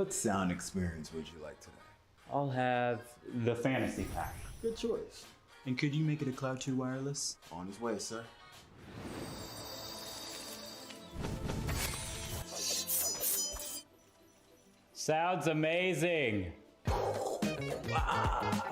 What sound experience would you like today? I'll have the fantasy pack. Good choice. And could you make it a Cloud 2 wireless? On his way, sir. Sounds amazing. Wow.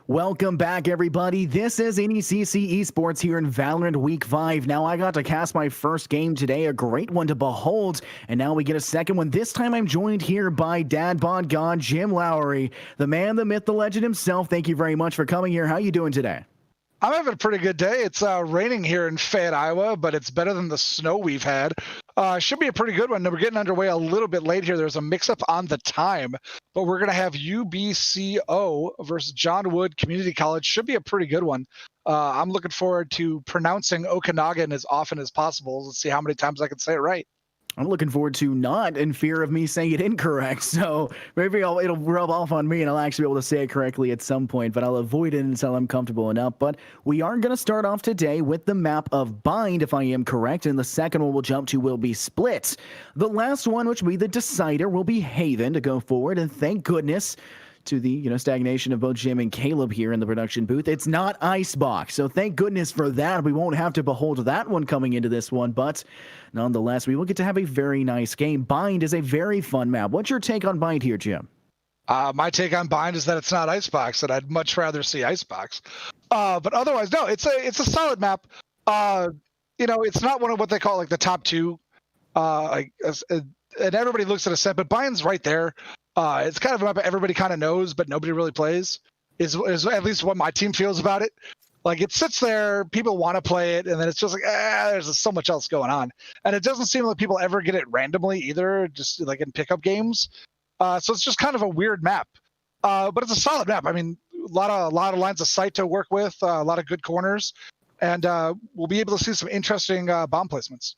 Welcome back, everybody. This is NECC Esports here in Valorant Week 5. Now, I got to cast my first game today, a great one to behold, and now we get a second one. This time, I'm joined here by Dad Bod God, Jim Lowry, the man, the myth, the legend himself. Thank you very much for coming here. How you doing today? I'm having a pretty good day. It's raining here in Fayette, Iowa, but it's better than the snow we've had. Should be a pretty good one. We're getting underway a little bit late here. There's a mix-up on the time, but we're going to have UBCO versus John Wood Community College. Should be a pretty good one. I'm looking forward to pronouncing Okanagan as often as possible. Let's see how many times I can say it right. I'm looking forward to not in fear of me saying it incorrect, so maybe it'll rub off on me and I'll actually be able to say it correctly at some point, but I'll avoid it until I'm comfortable enough. But we are going to start off today with the map of Bind, if I am correct, and the second one we'll jump to will be Split. The last one, which will be the decider, will be Haven to go forward, and thank goodness to the stagnation of both Jim and Caleb here in the production booth, it's not Icebox, so thank goodness for that. We won't have to behold that one coming into this one, but nonetheless, we will get to have a very nice game. Bind is a very fun map. What's your take on Bind here, Jim? My take on Bind is that it's not Icebox, and I'd much rather see Icebox. But otherwise, no, it's a solid map. It's not one of what they call like the top two, and everybody looks at a set, but Bind's right there. It's kind of a map everybody kind of knows, but nobody really plays. Is at least what my team feels about it. Like, it sits there, people want to play it, and then it's just like, there's so much else going on. And it doesn't seem like people ever get it randomly either, just like in pickup games. So it's just kind of a weird map. But it's a solid map. I mean, a lot of lines of sight to work with, a lot of good corners, and we'll be able to see some interesting bomb placements.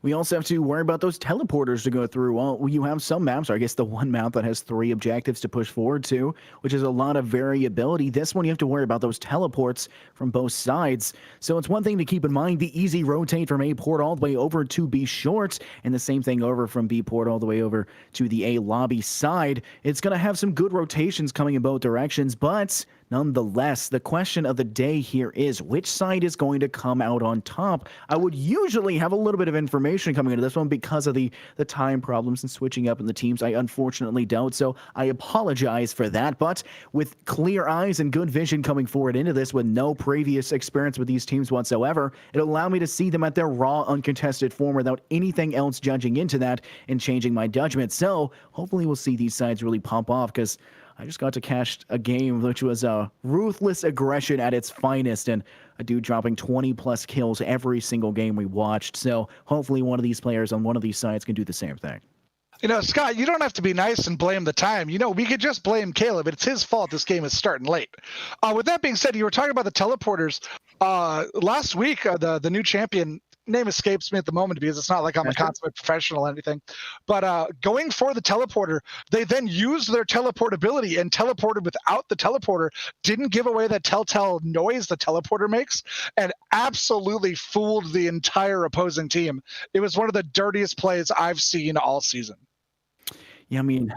We also have to worry about those teleporters to go through. Well, you have some maps, or I guess the one map that has 3 objectives to push forward to, which is a lot of variability. This one, you have to worry about those teleports from both sides. So it's one thing to keep in mind, the easy rotate from A port all the way over to B short, and the same thing over from B port all the way over to the A lobby side. It's going to have some good rotations coming in both directions, but nonetheless, the question of the day here is which side is going to come out on top? I would usually have a little bit of information coming into this one because of the time problems and switching up in the teams. I unfortunately don't, so I apologize for that. But with clear eyes and good vision coming forward into this with no previous experience with these teams whatsoever, it'll allow me to see them at their raw, uncontested form without anything else judging into that and changing my judgment. So hopefully we'll see these sides really pump off, because I just got to catch a game which was ruthless aggression at its finest, and a dude dropping 20-plus kills every single game we watched. So hopefully one of these players on one of these sides can do the same thing. You know, Scott, you don't have to be nice and blame the time. You know, we could just blame Caleb. It's his fault this game is starting late. With that being said, you were talking about the teleporters. Last week, the new champion, name escapes me at the moment because it's not like I'm a consummate professional or anything, but going for the teleporter, they then used their teleportability and teleported without the teleporter, didn't give away that telltale noise the teleporter makes, and absolutely fooled the entire opposing team. It was one of the dirtiest plays I've seen all season. Yeah, I mean,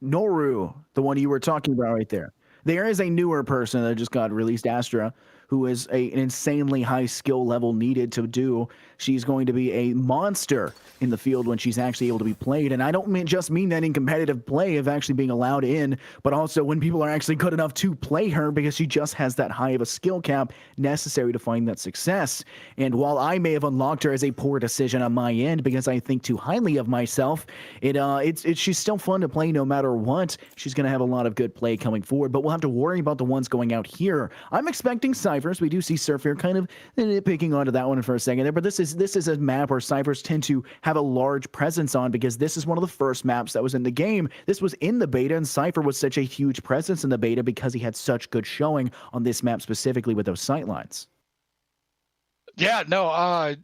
Noru, the one you were talking about right there. There is a newer person that just got released, Astra, who is an insanely high skill level needed to do. She's going to be a monster in the field when she's actually able to be played. And I don't just mean that in competitive play of actually being allowed in, but also when people are actually good enough to play her, because she just has that high of a skill cap necessary to find that success. And while I may have unlocked her as a poor decision on my end because I think too highly of myself, she's still fun to play no matter what. She's going to have a lot of good play coming forward, but we'll have to worry about the ones going out here. I'm expecting Cyphers. We do see Surf here kind of picking onto that one for a second there, but this is a map where Cyphers tend to have a large presence on, because this is one of the first maps that was in the game. This was in the beta, and Cypher was such a huge presence in the beta because he had such good showing on this map specifically with those sightlines. Yeah, no,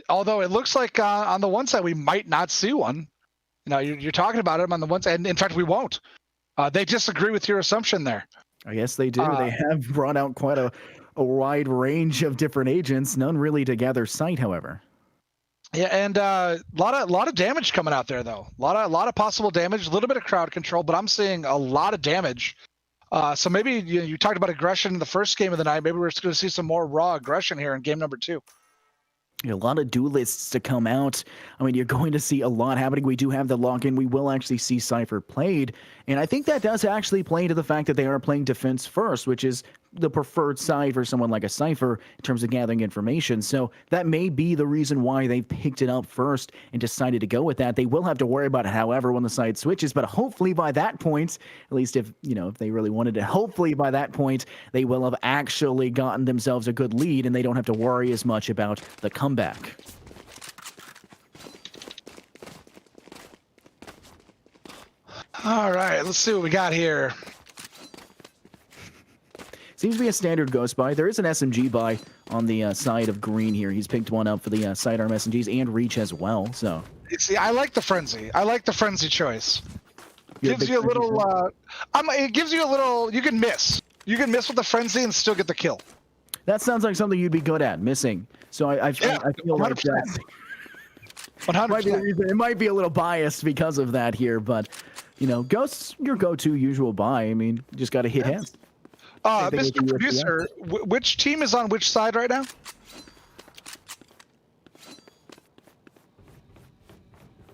although it looks like on the one side we might not see one. You know, you're talking about him on the one side, and in fact we won't. They disagree with your assumption there. I guess they do. They have brought out quite a wide range of different agents, none really to gather sight, however. Yeah, and a lot of damage coming out there, though. A lot of possible damage, a little bit of crowd control, but I'm seeing a lot of damage. So maybe you talked about aggression in the first game of the night. Maybe we're going to see some more raw aggression here in game number 2. A lot of duelists to come out. I mean, you're going to see a lot happening. We do have the lock-in. We will actually see Cypher played. And I think that does actually play into the fact that they are playing defense first, which is the preferred side for someone like a Cypher in terms of gathering information. So that may be the reason why they picked it up first and decided to go with that. They will have to worry about it, however, when the side switches, but hopefully by that point, at least if they really wanted to, hopefully by that point, they will have actually gotten themselves a good lead and they don't have to worry as much about the comeback. All right, let's see what we got here. Seems to be a standard ghost buy. There is an SMG buy on the side of green here. He's picked one up for the sidearm SMGs and reach as well. So see, I like the frenzy. I like the frenzy choice. Gives you a little. It gives you a little. You can miss. You can miss with the frenzy and still get the kill. That sounds like something you'd be good at, missing. So I feel 100%. Like that. 100%. It might be a little biased because of that here, but Ghost's your go-to usual buy. I mean, you just got to hit hands. Mr. Producer, which team is on which side right now?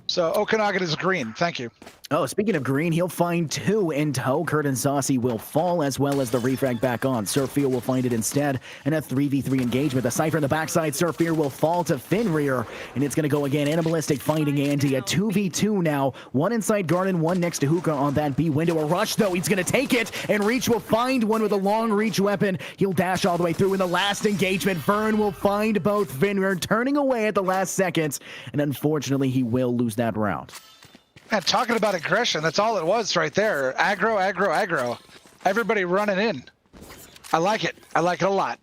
So Okanagan is green. Thank you. Oh, speaking of green, he'll find 2 in tow. Kurt and Saucy will fall, as well as the refrag back on. Surfear will find it instead, and a 3v3 engagement. The Cypher in the backside, Surfear will fall to Fenrir, and it's going to go again. Animalistic finding Andy, a 2v2 now. One inside garden, one next to Hookah on that B window. A rush, though, he's going to take it, and Reach will find one with a long reach weapon. He'll dash all the way through in the last engagement. Vern will find both Fenrir, turning away at the last second, and unfortunately, he will lose that round. And talking about aggression, that's all it was right there. Aggro, aggro, aggro. Everybody running in. I like it. I like it a lot.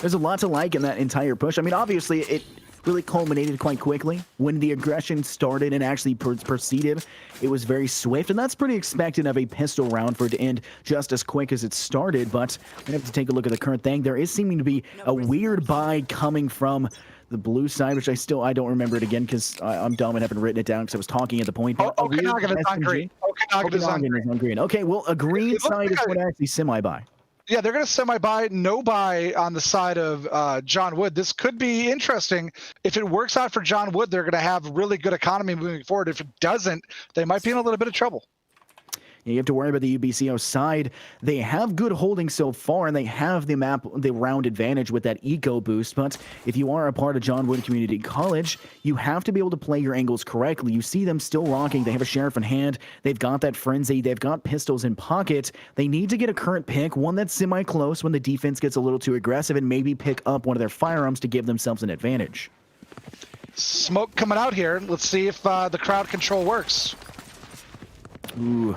There's a lot to like in that entire push. I mean, obviously, it really culminated quite quickly. When the aggression started and actually proceeded, it was very swift, and that's pretty expected of a pistol round for it to end just as quick as it started. But we have to take a look at the current thing. There is seeming to be a weird buy coming from the blue side, which I don't remember it again because I'm dumb and haven't written it down because I was talking at the point. Okanagan is on green. Okanagan is on green. Okay, well, a green side is going to actually semi-buy. Yeah, they're going to semi-buy, no buy on the side of John Wood. This could be interesting. If it works out for John Wood, they're going to have really good economy moving forward. If it doesn't, they might be in a little bit of trouble. You have to worry about the UBCO side. They have good holding so far, and they have the round advantage with that eco boost. But if you are a part of John Wood Community College, you have to be able to play your angles correctly. You see them still rocking. They have a sheriff in hand. They've got that frenzy. They've got pistols in pocket. They need to get a current pick, one that's semi-close when the defense gets a little too aggressive, and maybe pick up one of their firearms to give themselves an advantage. Smoke coming out here. Let's see if the crowd control works. Ooh.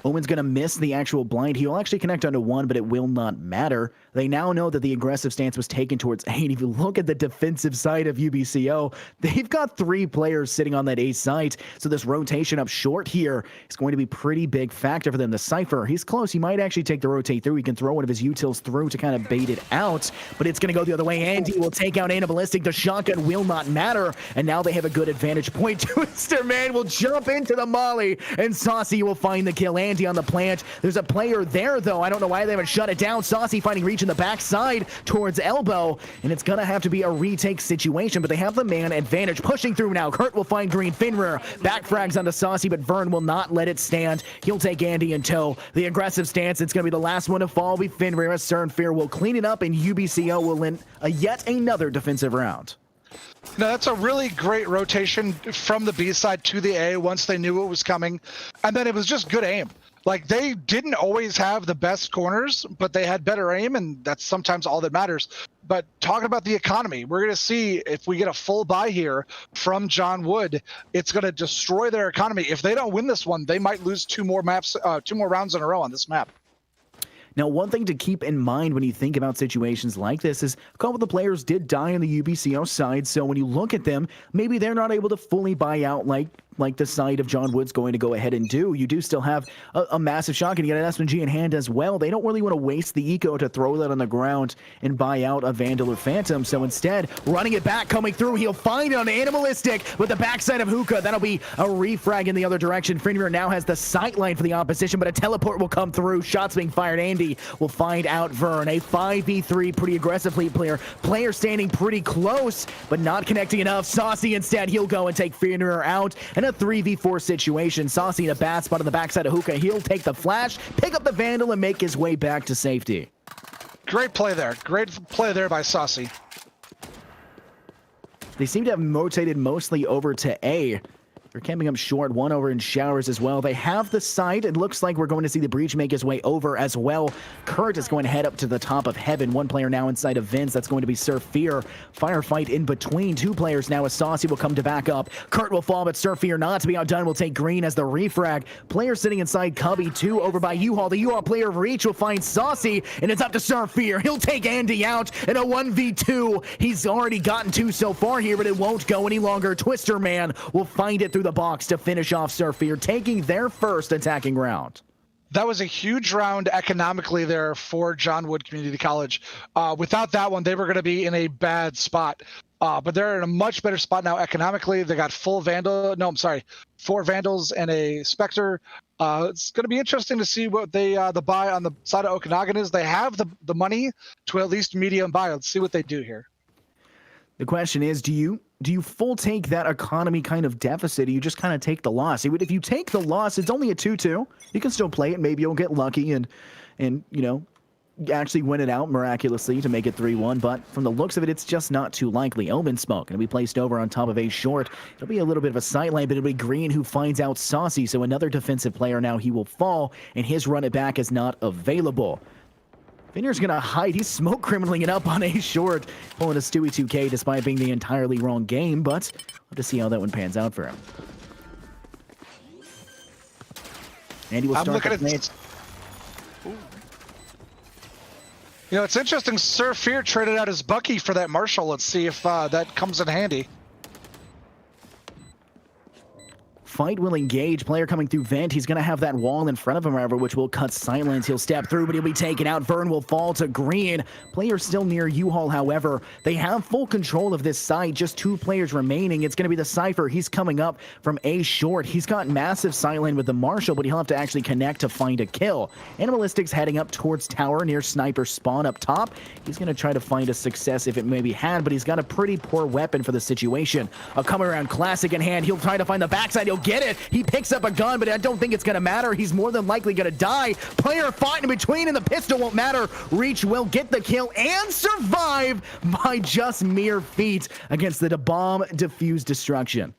Owen's going to miss the actual blind. He'll actually connect onto one, but it will not matter. They now know that the aggressive stance was taken towards A. And if you look at the defensive side of UBCO, they've got 3 players sitting on that A site. So this rotation up short here is going to be a pretty big factor for them. The Cypher, he's close. He might actually take the rotate through. He can throw one of his utils through to kind of bait it out, but it's going to go the other way. Andy will take out Anaballistic. The shotgun will not matter. And now they have a good advantage point. Twister Man will jump into the molly, and Saucy will find the kill. Andy on the plant. There's a player there, though. I don't know why they haven't shut it down. Saucy finding reach in the backside towards elbow, and it's gonna have to be a retake situation, but they have the man advantage. Pushing through now. Kurt will find green. Finrear back frags onto Saucy, but Vern will not let it stand. He'll take Andy in tow. The aggressive stance, it's gonna be the last one to fall. Be Finrear. Cern Fear will clean it up, and UBCO will win yet another defensive round. No, that's a really great rotation from the B side to the A once they knew it was coming, and then it was just good aim. Like, they didn't always have the best corners, but they had better aim, and that's sometimes all that matters. But talking about the economy, we're going to see if we get a full buy here from John Wood, it's going to destroy their economy. If they don't win this one, they might lose 2 more rounds in a row on this map. Now, one thing to keep in mind when you think about situations like this is a couple of the players did die on the UBCO side, so when you look at them, maybe they're not able to fully buy out like the side of John Wood's going to go ahead and do. You do still have a massive shotgun. You got an SMG in hand as well. They don't really want to waste the eco to throw that on the ground and buy out a Vandal or Phantom, so instead, running it back, coming through, he'll find it on Animalistic with the backside of Hookah. That'll be a refrag in the other direction. Finrear now has the sight line for the opposition, but a teleport will come through. Shots being fired. Andy will find out Vern. A 5v3, pretty aggressively player standing pretty close, but not connecting enough. Saucy instead, he'll go and take Finrear out. And a 3v4 situation. Saucy in a bad spot on the backside of Hookah. He'll take the flash, pick up the Vandal, and make his way back to safety. Great play there. Great play there by Saucy. They seem to have rotated mostly over to A. They're camping up short, one over in showers as well. They have the site. It looks like we're going to see the breach make his way over as well. Kurt is going to head up to the top of heaven. One player now inside of Vince. That's going to be Sir Fear. Firefight in between. 2 players now as Saucy will come to back up. Kurt will fall, but Sir Fear not to be outdone will take green as the refrag. Player sitting inside Cubby, 2 over by U-Haul. The U-Haul player of Reach will find Saucy, and it's up to Sir Fear. He'll take Andy out in a 1v2. He's already gotten 2 so far here, but it won't go any longer. Twister Man will find it through the box to finish off Sir Fear, taking their first attacking round. That was a huge round economically there for John Wood Community College. Without that one, they were going to be in a bad spot. But they're in a much better spot now economically. They got 4 Vandals and a Spectre. It's going to be interesting to see what they the buy on the side of Okanagan is. They have the money to at least medium buy. Let's see what they do here. The question is, do you full take that economy kind of deficit, or you just kind of take the loss? If you take the loss, it's only a 2-2. You can still play it. Maybe you'll get lucky and you know, actually win it out miraculously to make it 3-1. But from the looks of it, it's just not too likely. Omen Smoke going to be placed over on top of A short. It'll be a little bit of a sight line, but it'll be Green who finds out Saucy. So another defensive player now, he will fall, and his run it back is not available. Finner's gonna hide. He's smoke criminaling it up on A short, pulling a Stewie 2K despite being the entirely wrong game, but we'll have to see how that one pans out for him. And he will start the play. You know, it's interesting. Sir Fear traded out his Bucky for that Marshall. Let's see if that comes in handy. Fight will engage. Player coming through vent. He's going to have that wall in front of him, however, which will cut silence. He'll step through, but he'll be taken out. Vern will fall to green. Player still near U-Haul, however. They have full control of this site. Just 2 players remaining. It's going to be the Cypher. He's coming up from A short. He's got massive sight line with the Marshall, but he'll have to actually connect to find a kill. Animalistic's heading up towards tower near Sniper spawn up top. He's going to try to find a success if it may be had, but he's got a pretty poor weapon for the situation. A coming around classic in hand. He'll try to find the backside. He'll get it. He picks up a gun, but I don't think it's going to matter. He's more than likely going to die. Player fought in between, and the pistol won't matter. Reach will get the kill and survive by just mere feet against the bomb diffuse destruction.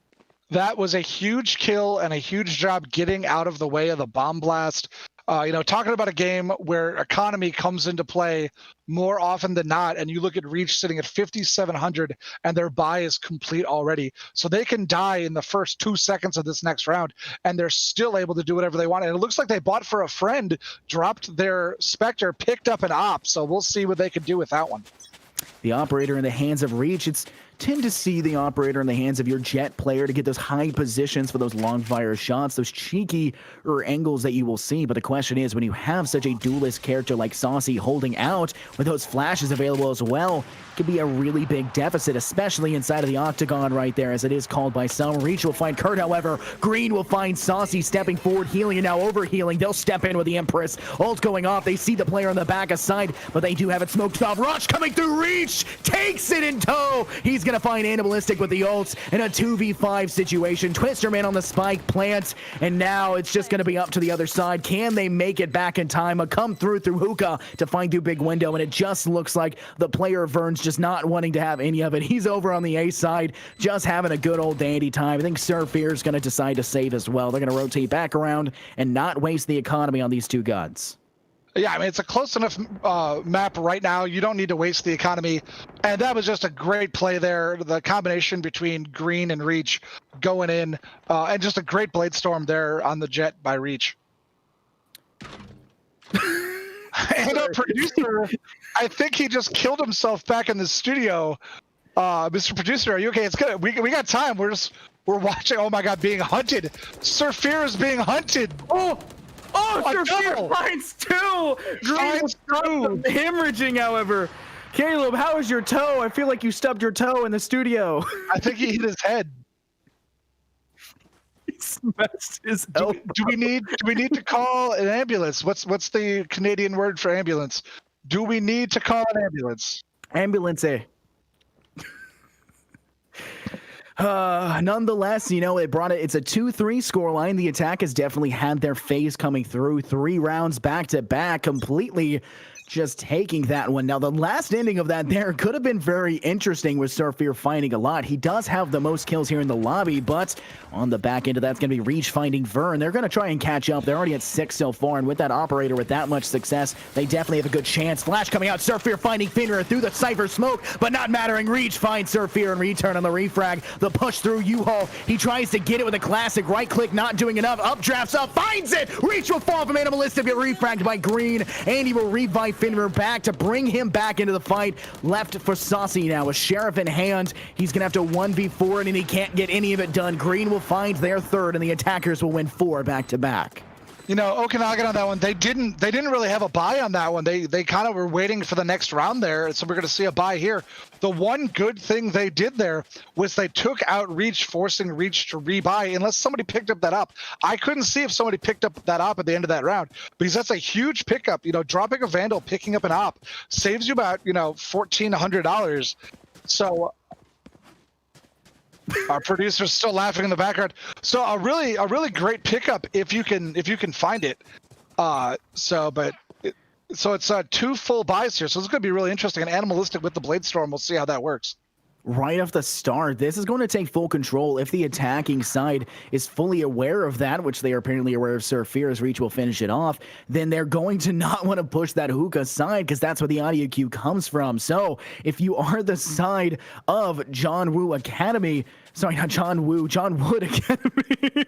That was a huge kill and a huge job getting out of the way of the bomb blast. You know, talking about a game where economy comes into play more often than not, and you look at Reach sitting at 5,700 and their buy is complete already. So they can die in the first 2 seconds of this next round, and they're still able to do whatever they want. And it looks like they bought for a friend, dropped their Spectre, picked up an op. So we'll see what they can do with that one. The operator in the hands of Reach. It's tend to see the operator in the hands of your jet player to get those high positions for those long fire shots, those cheeky angles that you will see. But the question is, when you have such a duelist character like Saucy holding out with those flashes available as well, it could be a really big deficit, especially inside of the octagon right there, as it is called by some. Reach will find Kurt, however. Green will find Saucy stepping forward, healing, and now overhealing. They'll step in with the Empress. Ult going off. They see the player on the back aside, but they do have it smoked off. Rush coming through. Reach takes it in tow. He's going to find Animalistic with the ults in a 2v5 situation. Twisterman on the spike, plants, and now it's just going to be up to the other side. Can they make it back in time? A come through hookah to find through big window, and it just looks like the player Vern's just not wanting to have any of it. He's over on the A side, just having a good old dandy time. I think Sir Fear's going to decide to save as well. They're going to rotate back around and not waste the economy on these two guns. Yeah, I mean, it's a close enough map right now. You don't need to waste the economy. And that was just a great play there. The combination between Green and Reach going in, and just a great blade storm there on the jet by Reach. And our producer, I think he just killed himself back in the studio. Mr. Producer, are you okay? It's good. We got time. We're watching. Oh my God, being hunted. Sir Fear is being hunted. Oh, Sir Fear finds 2! Green was hemorrhaging, however. Caleb, how is your toe? I feel like you stubbed your toe in the studio. I think he hit his head. He smashed his elbow. Do we need to call an ambulance? What's the Canadian word for ambulance? Do we need to call an ambulance? Ambulance. Nonetheless, you know, it's a 2-3 scoreline. The attack has definitely had their phase coming through. 3 rounds back to back, completely just taking that one. Now, the last ending of that there could have been very interesting with Sir Fear finding a lot. He does have the most kills here in the lobby, but on the back end of that's going to be Reach finding Vern. They're going to try and catch up. They're already at 6 so far, and with that operator with that much success, they definitely have a good chance. Flash coming out. Sir Fear finding Finra through the Cypher smoke, but not mattering. Reach finds Sir Fear and return on the refrag. The push through U-Haul. He tries to get it with a classic right click, not doing enough. Updrafts up, finds it. Reach will fall from Animalistic, get refragged by Green, and he will revive Finra back to bring him back into the fight. Left for Saucy now, a Sheriff in hand. He's gonna have to 1v4 it, and he can't get any of it done. Green will find their third, and the attackers will win 4 back to back. You know, Okanagan on that one, they didn't really have a buy on that one. They kind of were waiting for the next round there, so we're going to see a buy here. The one good thing they did there was they took out Reach, forcing Reach to rebuy unless somebody picked up that op. I couldn't see if somebody picked up that op at the end of that round, because that's a huge pickup. You know, dropping a Vandal, picking up an op saves you about, you know, $1,400. So our producer's still laughing in the background. So a really great pickup if you can find it. So it's 2 full buys here. So it's going to be really interesting. And Animalistic with the Blade Storm, we'll see how that works. right off the start. This is going to take full control. If the attacking side is fully aware of that, which they are apparently aware of, Sir Fear's Reach will finish it off, then they're going to not want to push that hookah side because that's where the audio cue comes from. So if you are the side of John Woo Academy, sorry, not John Woo, John Wood Academy,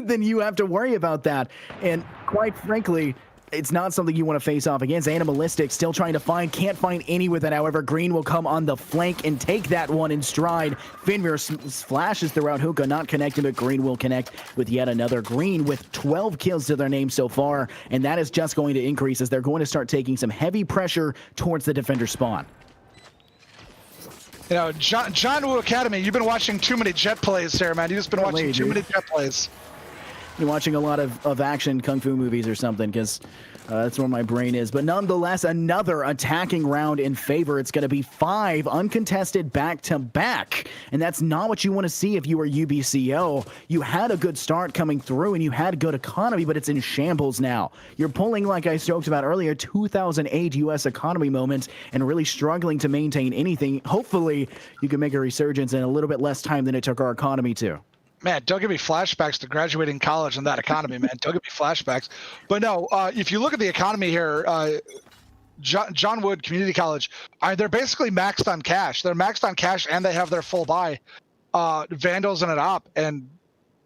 then you have to worry about that. And quite frankly, it's not something you want to face off against. Animalistic still trying to find, can't find any with it. However, Green will come on the flank and take that one in stride. Finmir flashes throughout hookah, not connecting, but Green will connect with yet another. Green with 12 kills to their name so far, and that is just going to increase as they're going to start taking some heavy pressure towards the defender spawn. You know, John Woo Academy, you've been watching too many jet plays here, man. You've just been watching too many jet plays. You're watching a lot of action kung fu movies or something, because that's where my brain is. But nonetheless, another attacking round in favor. It's going to be 5 uncontested back-to-back. And that's not what you want to see if you were UBCO. You had a good start coming through, and you had good economy, but it's in shambles now. You're pulling, like I joked about earlier, 2008 U.S. economy moments and really struggling to maintain anything. Hopefully, you can make a resurgence in a little bit less time than it took our economy to. Man, don't give me flashbacks to graduating college and that economy, man. Don't give me flashbacks. But no, if you look at the economy here, John Wood Community College, they're basically maxed on cash. They're maxed on cash, and they have their full buy, Vandals and an op. And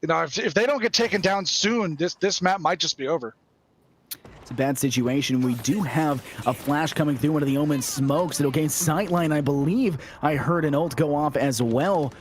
you know, if they don't get taken down soon, this map might just be over. It's a bad situation. We do have a flash coming through one of the Omen smokes. It'll gain sightline. I believe I heard an ult go off as well.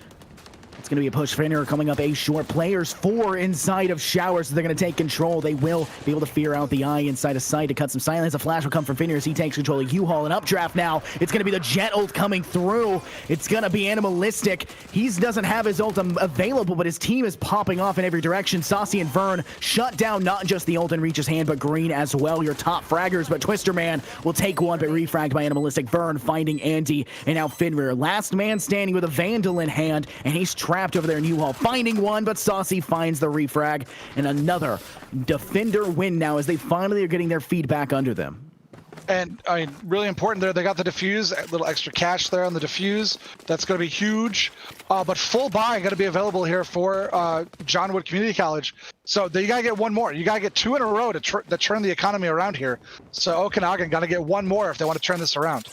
It's going to be a push. Finner coming up A short. Players 4 inside of Shower, so they're going to take control. They will be able to fear out the eye inside of sight to cut some silence. A flash will come from Finner as he takes control of U-Haul. An updraft now. It's going to be the Jet ult coming through. It's going to be Animalistic. He doesn't have his ult available, but his team is popping off in every direction. Saucy and Vern shut down not just the ult in Reach's hand, but Green as well. Your top fraggers, but Twister Man will take one, but refragged by Animalistic. Vern finding Andy, and now Finrir. Last man standing with a Vandal in hand, and he's trapped over there in U-Haul, finding one, but Saucy finds the refrag, and another defender win now as they finally are getting their feet back under them. And I mean, really important there, they got the defuse, a little extra cash there on the defuse. That's going to be huge. But full buy going to be available here for John Wood Community College. So you got to get one more. You got to get 2 in a row to turn the economy around here. So Okanagan got to get one more if they want to turn this around.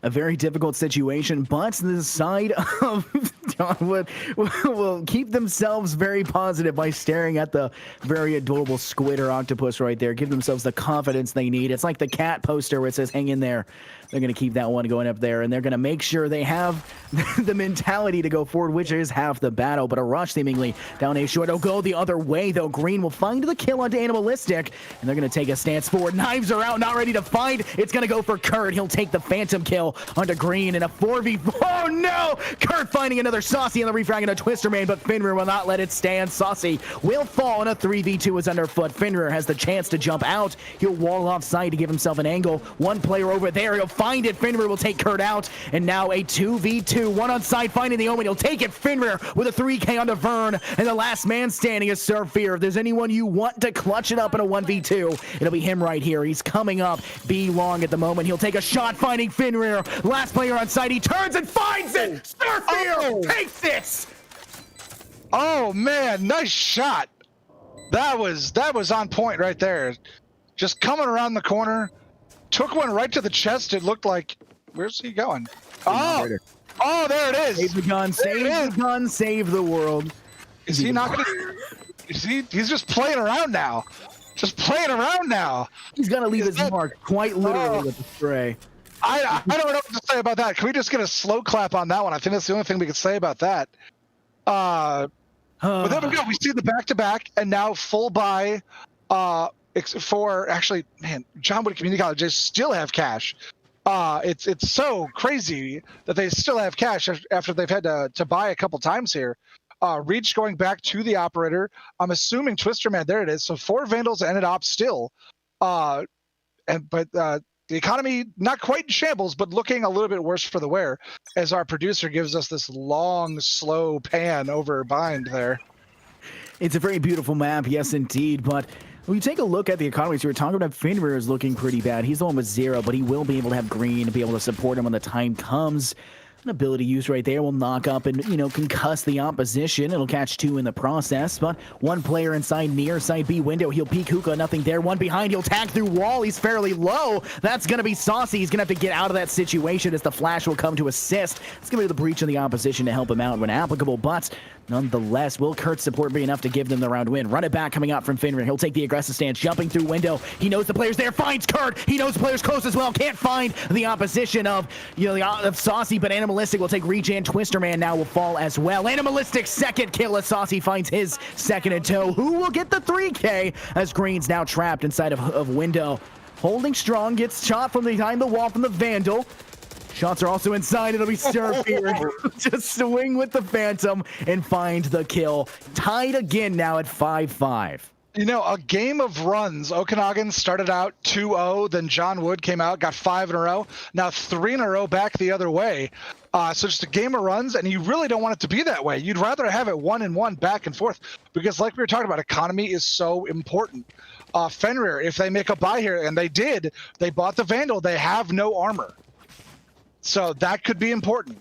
A very difficult situation, but the side of John Wood will keep themselves very positive by staring at the very adorable squid or octopus right there. Give themselves the confidence they need. It's like the cat poster where it says, hang in there. They're going to keep that one going up there, and they're going to make sure they have the mentality to go forward, which is half the battle. But a rush seemingly down A short. It'll go the other way, though. Green will find the kill onto Animalistic, and they're going to take a stance forward. Knives are out, not ready to fight. It's going to go for Kurt. He'll take the Phantom kill onto Green in a 4v4. Oh, no! Kurt finding another Saucy on the refrag and a Twister Man, but Finrir will not let it stand. Saucy will fall, and a 3v2 is underfoot. Finrir has the chance to jump out. He'll wall off side to give himself an angle. One player over there. He'll find it. Finrir will take Kurt out, and now a 2v2. One on side, finding the Omen. He'll take it. Finrir with a 3k onto Vern, and the last man standing is Sir Fear. If there's anyone you want to clutch it up in a 1v2, it'll be him right here. He's coming up. B long at the moment. He'll take a shot, finding Finrir. Last player on side. He turns and finds it. Sir Fear takes this. Oh man, nice shot. That was on point right there. Just coming around the corner. Took one right to the chest. It looked like, where's he going? Oh, there it is. Save the gun, save the gun, save the world. Is he not going to, he's just playing around now. Just playing around now. He's going to leave his mark quite literally with the spray. I don't know what to say about that. Can we just get a slow clap on that one? I think that's the only thing we can say about that. But there we go. We see the back-to-back, and now full buy for actually, man, John Wood Community College, they still have cash. It's so crazy that they still have cash after they've had to buy a couple times here. Reach going back to the operator. I'm assuming Twister Man, there it is. So 4 Vandals and an op still. But the economy not quite in shambles, but looking a little bit worse for the wear, as our producer gives us this long, slow pan over Bind there. It's a very beautiful map, yes indeed, but when you take a look at the economy, so we're talking about Finrir is looking pretty bad. He's the one with 0, but he will be able to have Green to be able to support him when the time comes. An ability used right there will knock up and, concuss the opposition. It'll catch 2 in the process, but one player inside near side B window. He'll peek hookah, nothing there. One behind, he'll tag through wall. He's fairly low. That's going to be Saucy. He's going to have to get out of that situation as the flash will come to assist. It's going to be the breach of the opposition to help him out when applicable, but nonetheless, will Kurt's support be enough to give them the round win? Run it back coming out from Finrear. He'll take the aggressive stance, jumping through window. He knows the player's there, finds Kurt. He knows the player's close as well. Can't find the opposition of, of Saucy, but Animalistic will take reach, and Twisterman now will fall as well. Animalistic second kill as Saucy finds his second in tow. Who will get the 3K as Green's now trapped inside of window. Holding strong, gets shot from behind the wall from the Vandal. Shots are also inside. It'll be Surf here. Just swing with the Phantom and find the kill. Tied again now at 5-5. A game of runs. Okanagan started out 2-0, then John Wood came out, got 5 in a row. Now 3 in a row back the other way. So just a game of runs, and you really don't want it to be that way. You'd rather have it 1-1 back and forth, because like we were talking about, economy is so important. Fenrir, if they make a buy here, and they did, they bought the Vandal, they have no armor. So that could be important.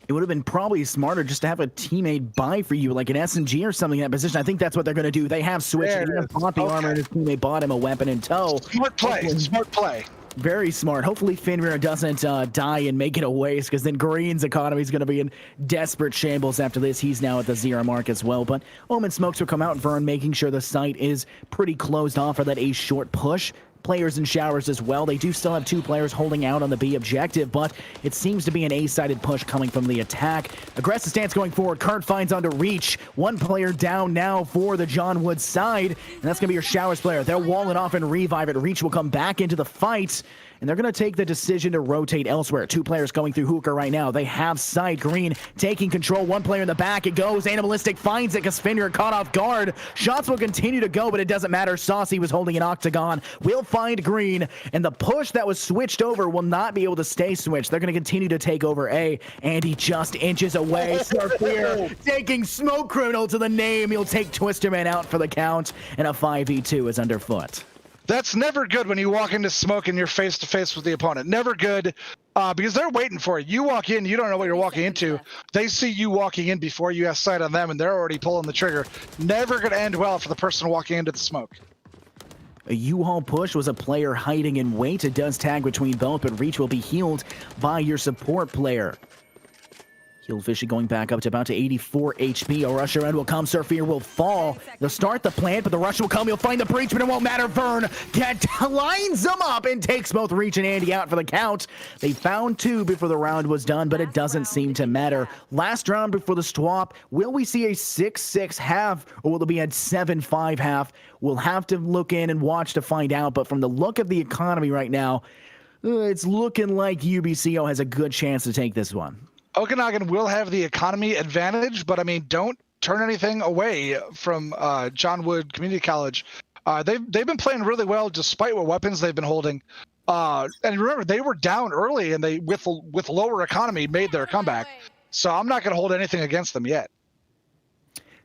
It would have been probably smarter just to have a teammate buy for you, like an SMG or something in that position. I think that's what they're going to do. They have switched. They have bought the armor, and his teammate bought him a weapon in tow. Smart play. Smart play. Very smart. Hopefully Fenrir doesn't die and make it a waste, because then Green's economy is going to be in desperate shambles after this. He's now at the 0 mark as well. But Omen Smokes will come out, Vern, making sure the site is pretty closed off for that A short push. Players in showers as well. They do still have 2 players holding out on the B objective, but it seems to be an A-sided push coming from the attack. Aggressive stance going forward. Kurt finds onto Reach. 1 player down now for the John Wood side, and that's going to be your showers player. They'll wall it off and revive it. Reach will come back into the fight, and they're going to take the decision to rotate elsewhere. 2 players going through hookah right now. They have sight. Green taking control. 1 player in the back. It goes. Animalistic finds it because Fenrir caught off guard. Shots will continue to go, but it doesn't matter. Saucy was holding an octagon. Will find Green, and the push that was switched over will not be able to stay switched. They're going to continue to take over A, and he just inches away. Surfear taking Smoke Criminal to the name. He'll take Twisterman out for the count, and a 5v2 is underfoot. That's never good when you walk into smoke and you're face to face with the opponent. Never good, because they're waiting for it. You walk in, you don't know what you're walking into. They see you walking in before you have sight on them, and they're already pulling the trigger. Never going to end well for the person walking into the smoke. A U-Haul push was a player hiding in wait. It does tag between both, but Reach will be healed by your support player. Healed Fishy going back up to about to 84 HP. A rusher end will come. Surfear will fall. They'll start the plant, but the rush will come. He'll find the breach, but it won't matter. Vern lines them up and takes both Reach and Andy out for the count. They found 2 before the round was done, but it doesn't seem to matter. Last round before the swap. Will we see a 6-6 half, or will it be a 7-5 half? We'll have to look in and watch to find out, but from the look of the economy right now, it's looking like UBCO has a good chance to take this one. Okanagan will have the economy advantage, but I mean, don't turn anything away from John Wood Community College. They've been playing really well despite what weapons they've been holding. And remember, they were down early, and they with lower economy made their comeback. So I'm not going to hold anything against them yet.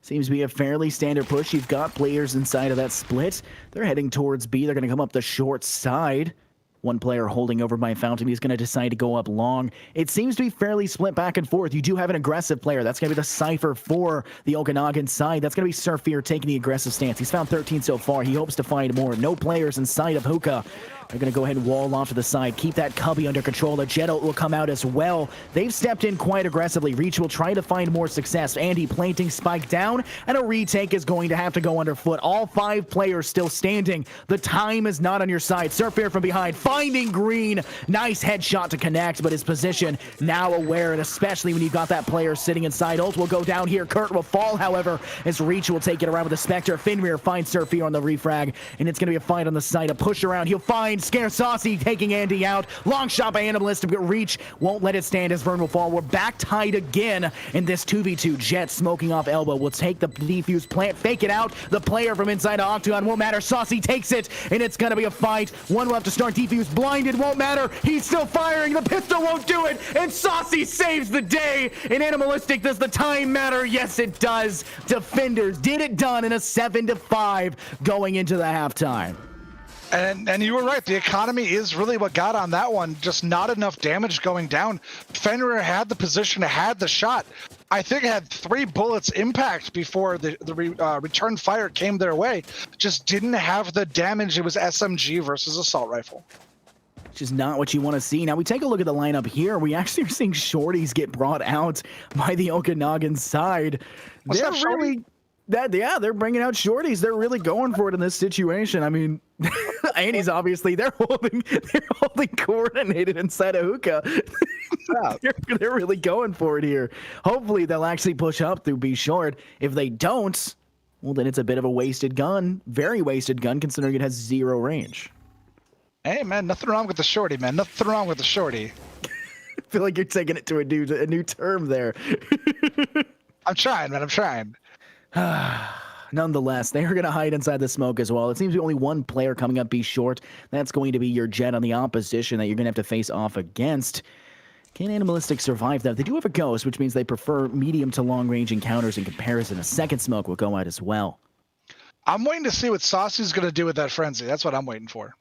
Seems to be a fairly standard push. You've got players inside of that split. They're heading towards B. They're going to come up the short side. 1 player holding over by Fountain. He's going to decide to go up long. It seems to be fairly split back and forth. You do have an aggressive player. That's going to be the Cypher for the Okanagan side. That's going to be Surfear taking the aggressive stance. He's found 13 so far. He hopes to find more. No players inside of Hookah. They're going to go ahead and wall off to the side. Keep that Cubby under control. The Jet will come out as well. They've stepped in quite aggressively. Reach will try to find more success. Andy planting Spike down, and a retake is going to have to go underfoot. All 5 players still standing. The time is not on your side. Surfear from behind, finding Green. Nice headshot to connect, but his position now aware, and especially when you've got that player sitting inside. Ult will go down here. Kurt will fall, however, as Reach will take it around with the Spectre. Finrear finds Surfear on the refrag, and it's going to be a fight on the side. A push around. He'll find Scare Saucy taking Andy out. Long shot by Animalistic, but Reach won't let it stand as Vern will fall. We're back tied again in this 2v2. Jet smoking off elbow will take the defuse plant, fake it out. The player from inside Octagon won't matter. Saucy takes it, and it's going to be a fight. 1 will have to start. Defuse blinded, won't matter. He's still firing. The pistol won't do it, and Saucy saves the day. In Animalistic, does the time matter? Yes, it does. Defenders did it done in a 7-5 going into the halftime. And you were right. The economy is really what got on that one. Just not enough damage going down. Fenrir had the position, had the shot. I think it had 3 bullets impact before the return fire came their way. Just didn't have the damage. It was SMG versus assault rifle. Which is not what you want to see. Now we take a look at the lineup here. We actually are seeing shorties get brought out by the Okanagan side. What's They're up, Shorty? really they're bringing out shorties. They're really going for it in this situation. I mean, Andy's obviously they're holding coordinated inside a hookah. they're really going for it here. Hopefully they'll actually push up through B short. If they don't, well then it's a bit of a wasted gun. Very wasted gun considering it has 0 range. Hey man, nothing wrong with the shorty, man. Nothing wrong with the shorty. I feel like you're taking it to a new term there. I'm trying, man. I'm trying. Nonetheless, they are going to hide inside the smoke as well. It seems to be only one player coming up B short. That's going to be your Jet on the opposition that you're going to have to face off against. Can Animalistic survive that? They do have a Ghost, which means they prefer medium to long range encounters in comparison. A second smoke will go out as well. I'm waiting to see what Saucy's going to do with that frenzy. That's what I'm waiting for.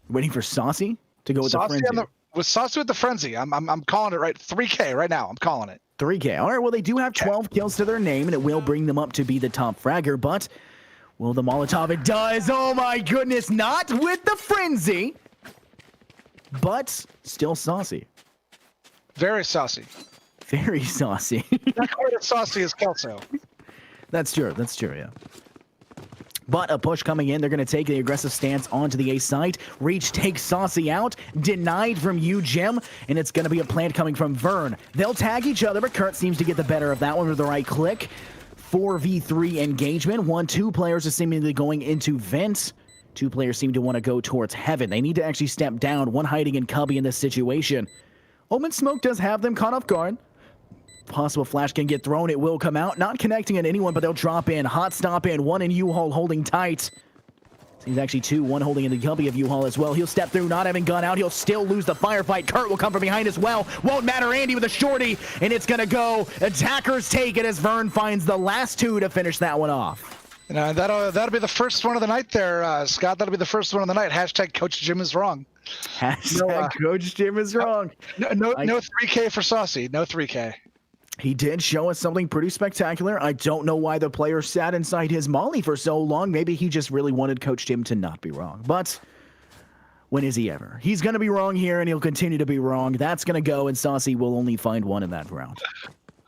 Waiting for Saucy to go with Saucy the frenzy. With Saucy with the frenzy. I'm calling it right. 3K right now. I'm calling it. 3K. All right, well, they do have 12 kills to their name, and it will bring them up to be the top fragger, but will the Molotov? It does. Oh, my goodness. Not with the frenzy, but still saucy. Very saucy. Very saucy. Not quite as saucy as Kelso. That's true. That's true, yeah. But a push coming in. They're going to take the aggressive stance onto the A site. Reach takes Saucy out. Denied from you, Jim. And it's going to be a plant coming from Vern. They'll tag each other, but Kurt seems to get the better of that one with the right click. 4v3 engagement. 2 players are seemingly going into vent. 2 players seem to want to go towards heaven. They need to actually step down. 1 hiding in Cubby in this situation. Omen Smoke does have them caught off guard. Possible flash can get thrown. It will come out. Not connecting at anyone, but they'll drop in. Hot stop in. 1 in U-Haul holding tight. He's actually 2. 1 holding in the Cubby of U-Haul as well. He'll step through, not having gone out. He'll still lose the firefight. Kurt will come from behind as well. Won't matter. Andy with a shorty, and it's going to go. Attackers take it as Vern finds the last 2 to finish that one off. You know, that'll be the first one of the night there, Scott. That'll be the first one of the night. Hashtag Coach Jim is wrong. Hashtag Coach Jim is wrong. No 3K for Saucy. No 3K. He did show us something pretty spectacular. I don't know why the player sat inside his molly for so long. Maybe he just really wanted Coach Jim to not be wrong. But when is he ever? He's going to be wrong here, and he'll continue to be wrong. That's going to go, and Saucy will only find 1 in that round.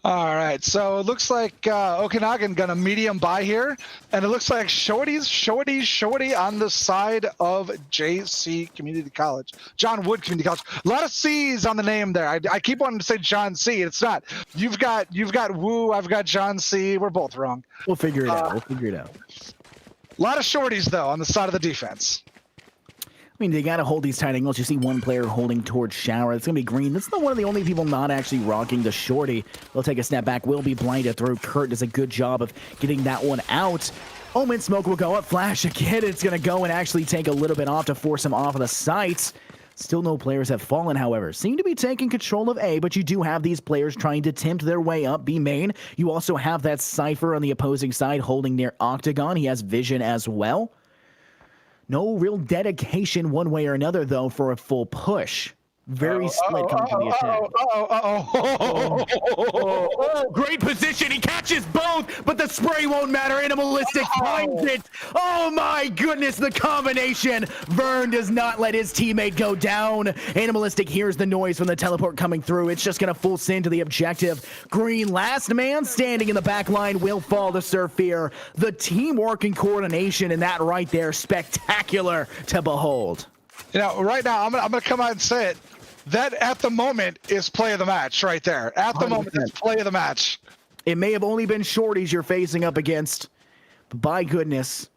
All right, so it looks like Okanagan gonna medium buy here, and it looks like shorty on the side of JC Community College, John Wood Community College. A lot of C's on the name there. I keep wanting to say John C. It's not. You've got Woo. I've got John C. We're both wrong. We'll figure it out. A lot of shorties though on the side of the defense. I mean, they got to hold these tight angles. You see one player holding towards Shower. It's going to be Green. That's one of the only people not actually rocking the shorty. They'll take a step back. Will be blinded through. Kurt does a good job of getting that one out. Omen Smoke will go up. Flash again. It's going to go and actually take a little bit off to force him off of the sights. Still no players have fallen, however. Seem to be taking control of A, but you do have these players trying to tempt their way up B main. You also have that Cypher on the opposing side holding near Octagon. He has vision as well. No real dedication one way or another, though, for a full push. Very split coming from the attack. Great position. He catches both, but the spray won't matter. Animalistic finds it. Oh, my goodness, the combination. Vern does not let his teammate go down. Animalistic hears the noise from the teleport coming through. It's just going to full send to the objective. Green, last man standing in the back line, will fall to Sir Fear. The teamwork and coordination in that right there, spectacular to behold. You know, right now, I'm gonna come out and say it. That, at the moment, is play of the match right there. At the 100%. Moment, it's play of the match. It may have only been shorties you're facing up against, but by goodness,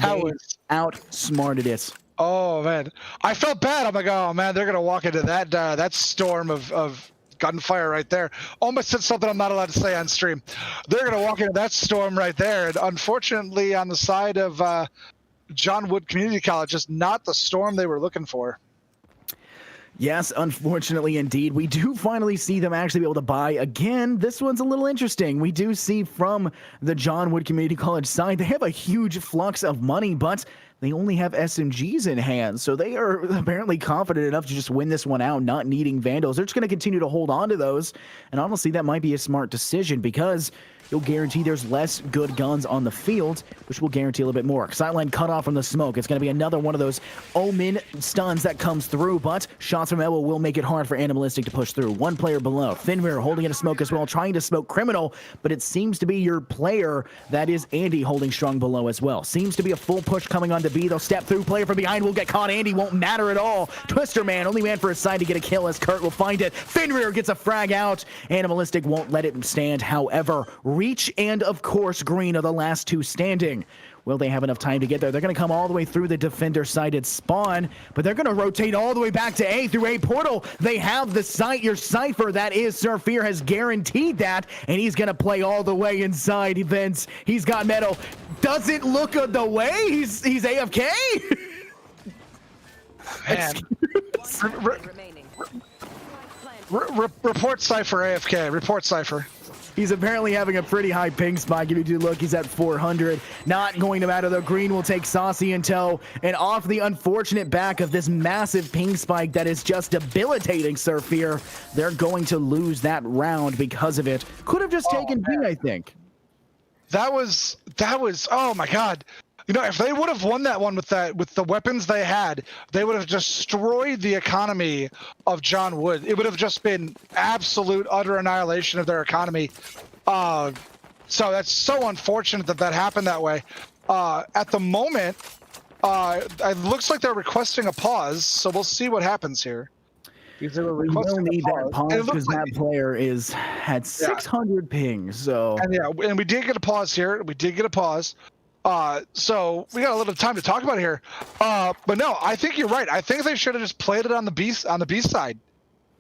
they outsmarted it. Oh, man. I felt bad. I'm like, oh, man, they're going to walk into that storm of gunfire right there. Almost said something I'm not allowed to say on stream. They're going to walk into that storm right there. And unfortunately, on the side of John Wood Community College, just not the storm they were looking for. Yes, unfortunately indeed. We do finally see them actually be able to buy again. This one's a little interesting. We do see from the John Wood Community College side, they have a huge flux of money, but they only have SMGs in hand, so they are apparently confident enough to just win this one out, not needing Vandals. They're just going to continue to hold on to those, and honestly, that might be a smart decision because you'll guarantee there's less good guns on the field, which will guarantee a little bit more. Sideline cut off from the smoke. It's going to be another one of those Omen stuns that comes through, but shots from Elbow will make it hard for Animalistic to push through. One player below. Finrear holding in a smoke as well, trying to smoke Criminal, but it seems to be your player, that is Andy, holding strong below as well. Seems to be a full push coming on to B. They'll step through. Player from behind will get caught. Andy won't matter at all. Twister Man, only man for his side to get a kill as Kurt will find it. Finrear gets a frag out. Animalistic won't let it stand, however. Reach and, of course, Green are the last two standing. Will they have enough time to get there? They're going to come all the way through the defender-sided spawn, but they're going to rotate all the way back to A through A portal. They have the site. Your Cypher, that is Sir Fear, has guaranteed that, and he's going to play all the way inside Vince. He's got metal. Doesn't look the way. He's AFK. Man. Report Cypher AFK. Report Cypher. He's apparently having a pretty high ping spike. If you do look, he's at 400. Not going to matter though. Green will take Saucy in tow, and off the unfortunate back of this massive ping spike that is just debilitating Sir Fear, they're going to lose that round because of it. Could have just taken B, I think. That was, oh my God. You know, if they would have won that one with the weapons they had, they would have destroyed the economy of John Wood. It would have just been absolute, utter annihilation of their economy. So that's so unfortunate that happened that way. At the moment, it looks like they're requesting a pause, so we'll see what happens here. We will need that pause because that player had 600 pings. So and we did get a pause here. We did get a pause. So we got a little time to talk about it here. But no, I think you're right. I think they should have just played it on the B side.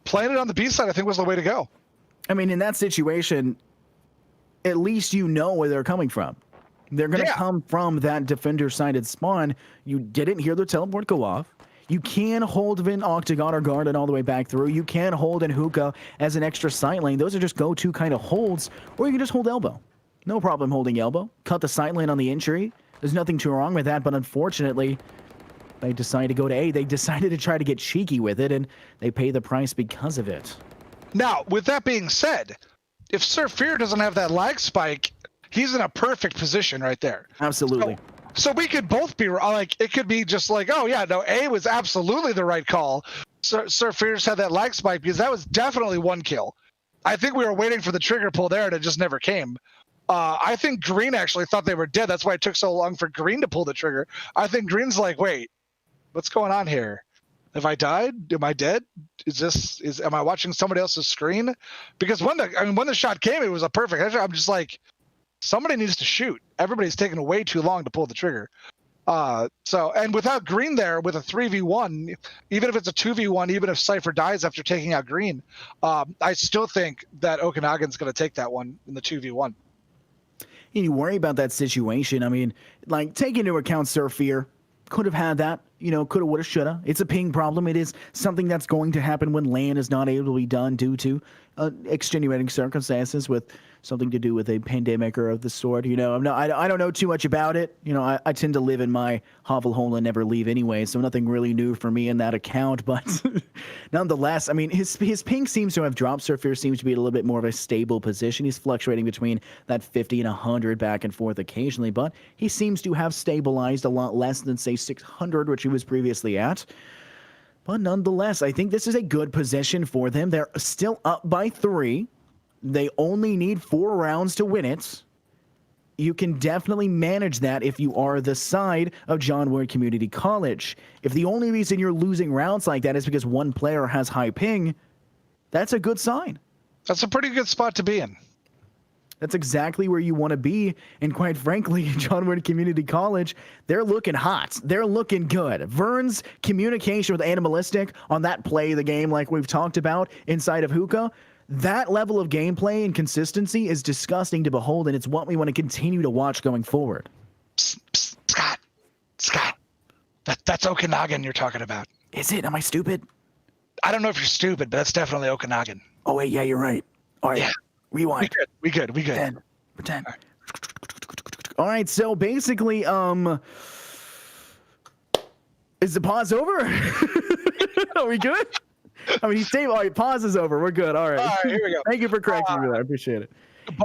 Playing it on the B side, I think, was the way to go. I mean, in that situation, at least you know where they're coming from. They're going to come from that defender-sided spawn. You didn't hear the teleport go off. You can hold in Octagon or Garden all the way back through. You can hold in Hookah as an extra sight lane. Those are just go-to kind of holds. Or you can just hold Elbow. No problem holding Elbow. Cut the sight lane on the entry. There's nothing too wrong with that, but unfortunately, they decided to go to A. They decided to try to get cheeky with it, and they pay the price because of it. Now, with that being said, if Sir Fear doesn't have that lag spike, he's in a perfect position right there. Absolutely. So we could both be like, it could be just like, oh yeah, no, A was absolutely the right call. Sir Fear's had that lag spike because that was definitely one kill. I think we were waiting for the trigger pull there and it just never came. I think Green actually thought they were dead. That's why it took so long for Green to pull the trigger. I think Green's like, wait, what's going on here? Have I died? Am I dead? Am I watching somebody else's screen? Because when the shot came, it was a perfect shot. I'm just like, somebody needs to shoot. Everybody's taking way too long to pull the trigger. And without Green there, with a 3v1, even if it's a 2v1, even if Cypher dies after taking out Green, I still think that Okanagan's going to take that one in the 2v1. You worry about that situation. I mean, like, take into account Sir Fear. Could have had that, coulda, woulda, shoulda. It's a ping problem. It is something that's going to happen when LAN is not able to be done due to extenuating circumstances with something to do with a pandemic or of the sort. I don't know too much about it. I tend to live in my hovel hole and never leave anyway, so nothing really new for me in that account. But nonetheless, I mean, his ping seems to have dropped. Sir Fear seems to be in a little bit more of a stable position. He's fluctuating between that 50 and 100 back and forth occasionally, but he seems to have stabilized a lot less than, say, 600, which he was previously at. But nonetheless, I think this is a good position for them. They're still up by 3. They only need 4 rounds to win it. You can definitely manage that if you are the side of John Ward Community College. If the only reason you're losing rounds like that is because one player has high ping, that's a good sign. That's a pretty good spot to be in. That's exactly where you want to be. And quite frankly, John Ward Community College, they're looking hot. They're looking good. Vern's communication with Animalistic on that play of the game, like we've talked about inside of Hookah, that level of gameplay and consistency is disgusting to behold, and it's what we want to continue to watch going forward. Psst, psst, Scott. That's Okanagan you're talking about. Is it? Am I stupid? I don't know if you're stupid, but that's definitely Okanagan. Oh, wait, yeah, you're right. All right. Yeah. Rewind. We good. Pretend. All right, so basically, Is the pause over? Are we good? I mean, he's saying, all right, pause is over. We're good. All right. All right, here we go. Thank you for correcting me there. I appreciate it.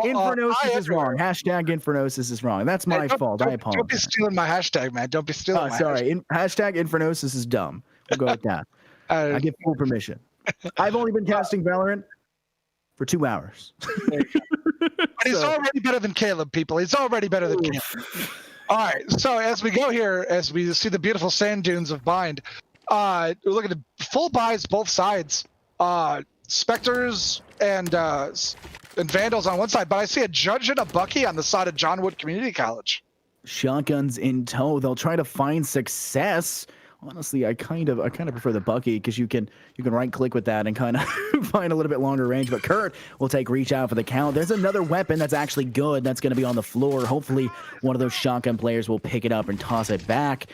Infernosis is wrong. Hashtag Infernosis is wrong. That's my fault. I apologize. Don't be stealing my hashtag, man. Don't be stealing my hashtag. Hashtag Infernosis is dumb. We'll go with that. I give full permission. I've only been casting Valorant for 2 hours. But he's already better than Caleb, people. He's already better than Caleb. All right, so as we go here, as we see the beautiful sand dunes of Bind, we're looking at full buys both sides. Specters and Vandals on one side, but I see a Judge and a Bucky on the side of John Wood Community College. Shotguns in tow. They'll try to find success. Honestly, I kind of prefer the Bucky because you can right click with that and kind of find a little bit longer range. But Kurt will take reach out for the count. There's another weapon that's actually good that's going to be on the floor. Hopefully, one of those shotgun players will pick it up and toss it back.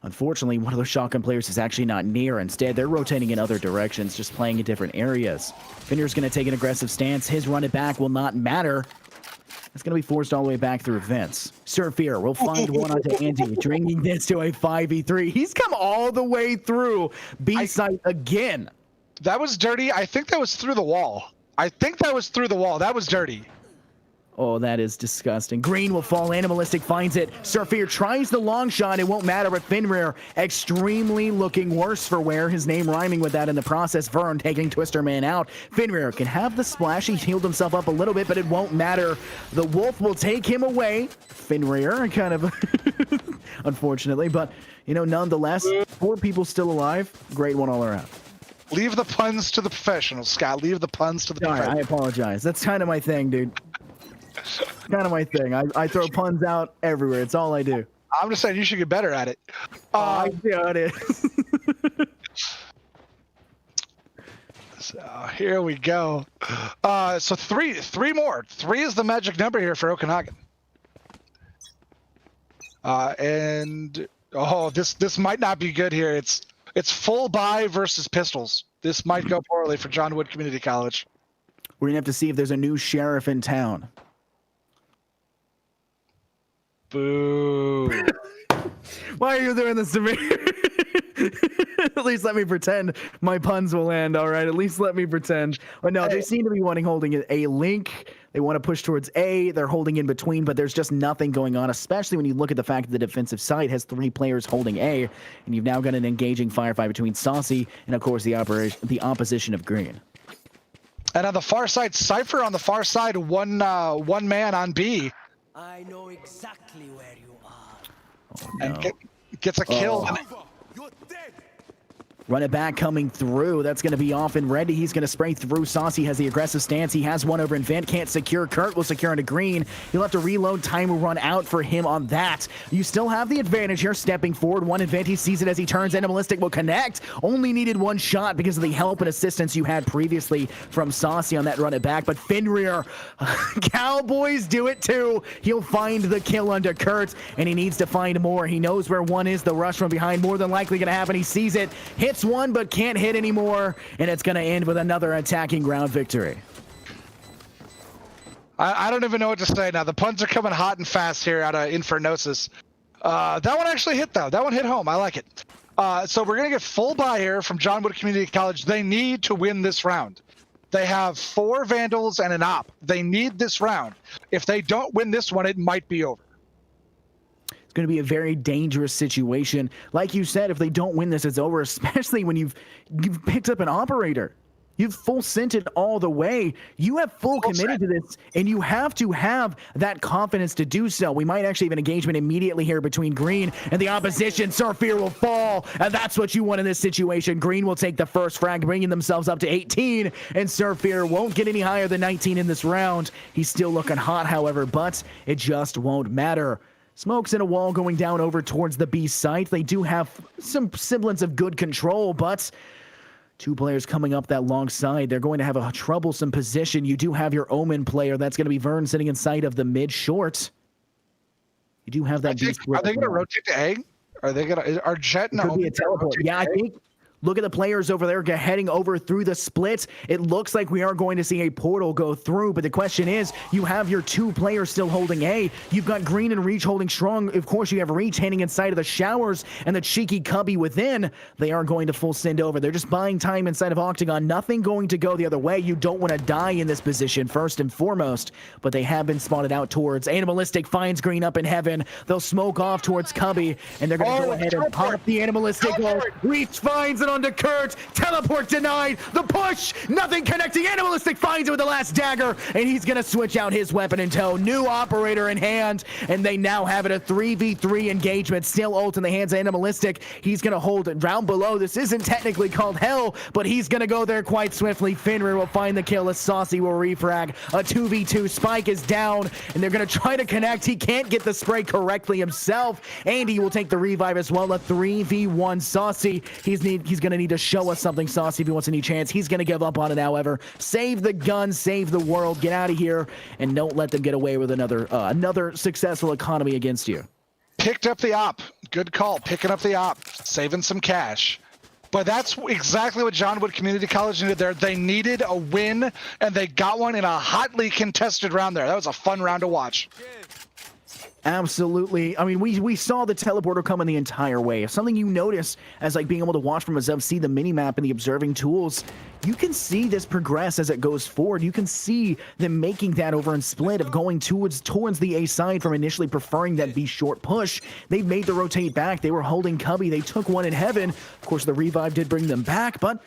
Unfortunately, one of those shotgun players is actually not near. Instead, they're rotating in other directions, just playing in different areas. Finner's going to take an aggressive stance. His run it back will not matter. It's going to be forced all the way back through Vince. Surfear will find one onto Andy, bringing this to a 5v3. He's come all the way through B-site again. That was dirty. I think that was through the wall. That was dirty. Oh, that is disgusting. Green will fall. Animalistic finds it. Surfear tries the long shot. It won't matter, but Finrear extremely looking worse for wear. His name rhyming with that in the process. Vern taking Twister Man out. Finrear can have the splash. He healed himself up a little bit, but it won't matter. The Wolf will take him away. Finrear, kind of, unfortunately, but, you know, nonetheless, 4 people still alive. Great one all around. Leave the puns to the professionals, Scott. Leave the puns to the professionals. I apologize. That's kind of my thing, dude. Kind of my thing. I throw puns out everywhere. It's all I do. I'm just saying you should get better at it. I see how it is. So here we go. So three more. 3 is the magic number here for Okanagan. And this might not be good here. It's full buy versus pistols. This might go poorly for John Wood Community College. We're gonna have to see if there's a new sheriff in town. Boo. Why are you doing this to me? At least let me pretend my puns will land, all right? At least let me pretend. But no, they seem to be holding a link. They want to push towards A. They're holding in between, but there's just nothing going on, especially when you look at the fact that the defensive side has 3 players holding A, and you've now got an engaging firefight between Saucy and, of course, the opposition of Green. And on the far side, Cypher on the far side, one man on B. I know exactly where you are. Oh, no. And gets a kill. You're dead. Run it back coming through. That's going to be off and ready. He's going to spray through. Saucy has the aggressive stance. He has one over in Vent. Can't secure. Kurt will secure into Green. He'll have to reload. Time will run out for him on that. You still have the advantage here. Stepping forward. One in Vent. He sees it as he turns. Animalistic will connect. Only needed 1 shot because of the help and assistance you had previously from Saucy on that run it back. But Finrear, Cowboys do it too. He'll find the kill under Kurt, and he needs to find more. He knows where one is. The rush from behind more than likely going to happen. He sees it. Hits one, but can't hit anymore, and it's going to end with another attacking ground victory. I don't even know what to say now. The puns are coming hot and fast here out of Infernosis. That one actually hit, though. That one hit home. I like it. So we're going to get full buy here from John Wood Community College. They need to win this round. They have 4 Vandals and an Op. They need this round. If they don't win this one, it might be over. It's going to be a very dangerous situation. Like you said, if they don't win this, it's over, especially when you've picked up an operator. You've full sent it all the way. You have full committed to this, and you have to have that confidence to do so. We might actually have an engagement immediately here between Green and the opposition. Surfear will fall, and that's what you want in this situation. Green will take the first frag, bringing themselves up to 18, and Surfear won't get any higher than 19 in this round. He's still looking hot, however, but it just won't matter. Smokes in a wall going down over towards the B site. They do have some semblance of good control, but 2 players coming up that long side. They're going to have a troublesome position. You do have your Omen player. That's going to be Vern sitting inside of the mid short. You do have that. Are they going to rotate to A? Are they going to? Are Jet and Could be a teleport. Yeah, I think Look at the players over there heading over through the split. It looks like we are going to see a portal go through, but the question is, you have your 2 players still holding A. You've got Green and Reach holding strong. Of course, you have Reach hanging inside of the showers and the cheeky Cubby within. They are going to full send over. They're just buying time inside of Octagon. Nothing going to go the other way. You don't want to die in this position, first and foremost, but they have been spotted out towards. Animalistic finds Green up in heaven. They'll smoke off towards Cubby, and they're going to go ahead and pop the Animalistic goal. Reach finds it onto Kurt. Teleport denied. The push. Nothing connecting. Animalistic finds it with the last dagger, and he's going to switch out his weapon in tow. New operator in hand, and they now have it a 3v3 engagement. Still ult in the hands of Animalistic. He's going to hold it down below. This isn't technically called hell, but he's going to go there quite swiftly. Fenrir will find the kill as Saucy will refrag. A 2v2. Spike is down, and they're going to try to connect. He can't get the spray correctly himself. Andy will take the revive as well. A 3v1 Saucy. He's going to need to show us something, Saucy, if he wants any chance. He's going to give up on it, however. Save the gun, save the world, get out of here, and don't let them get away with another successful economy against you. Picked up the op. Good call. Picking up the op. Saving some cash. But that's exactly what John Wood Community College needed there. They needed a win, and they got one in a hotly contested round there. That was a fun round to watch. Absolutely. I mean, we saw the teleporter coming the entire way. If something you notice as like being able to watch from above, see the mini map and the observing tools, you can see this progress as it goes forward. You can see them making that over in split of going towards the A side from initially preferring that B short push. They made the rotate back. They were holding Cubby. They took one in heaven. Of course, the revive did bring them back, but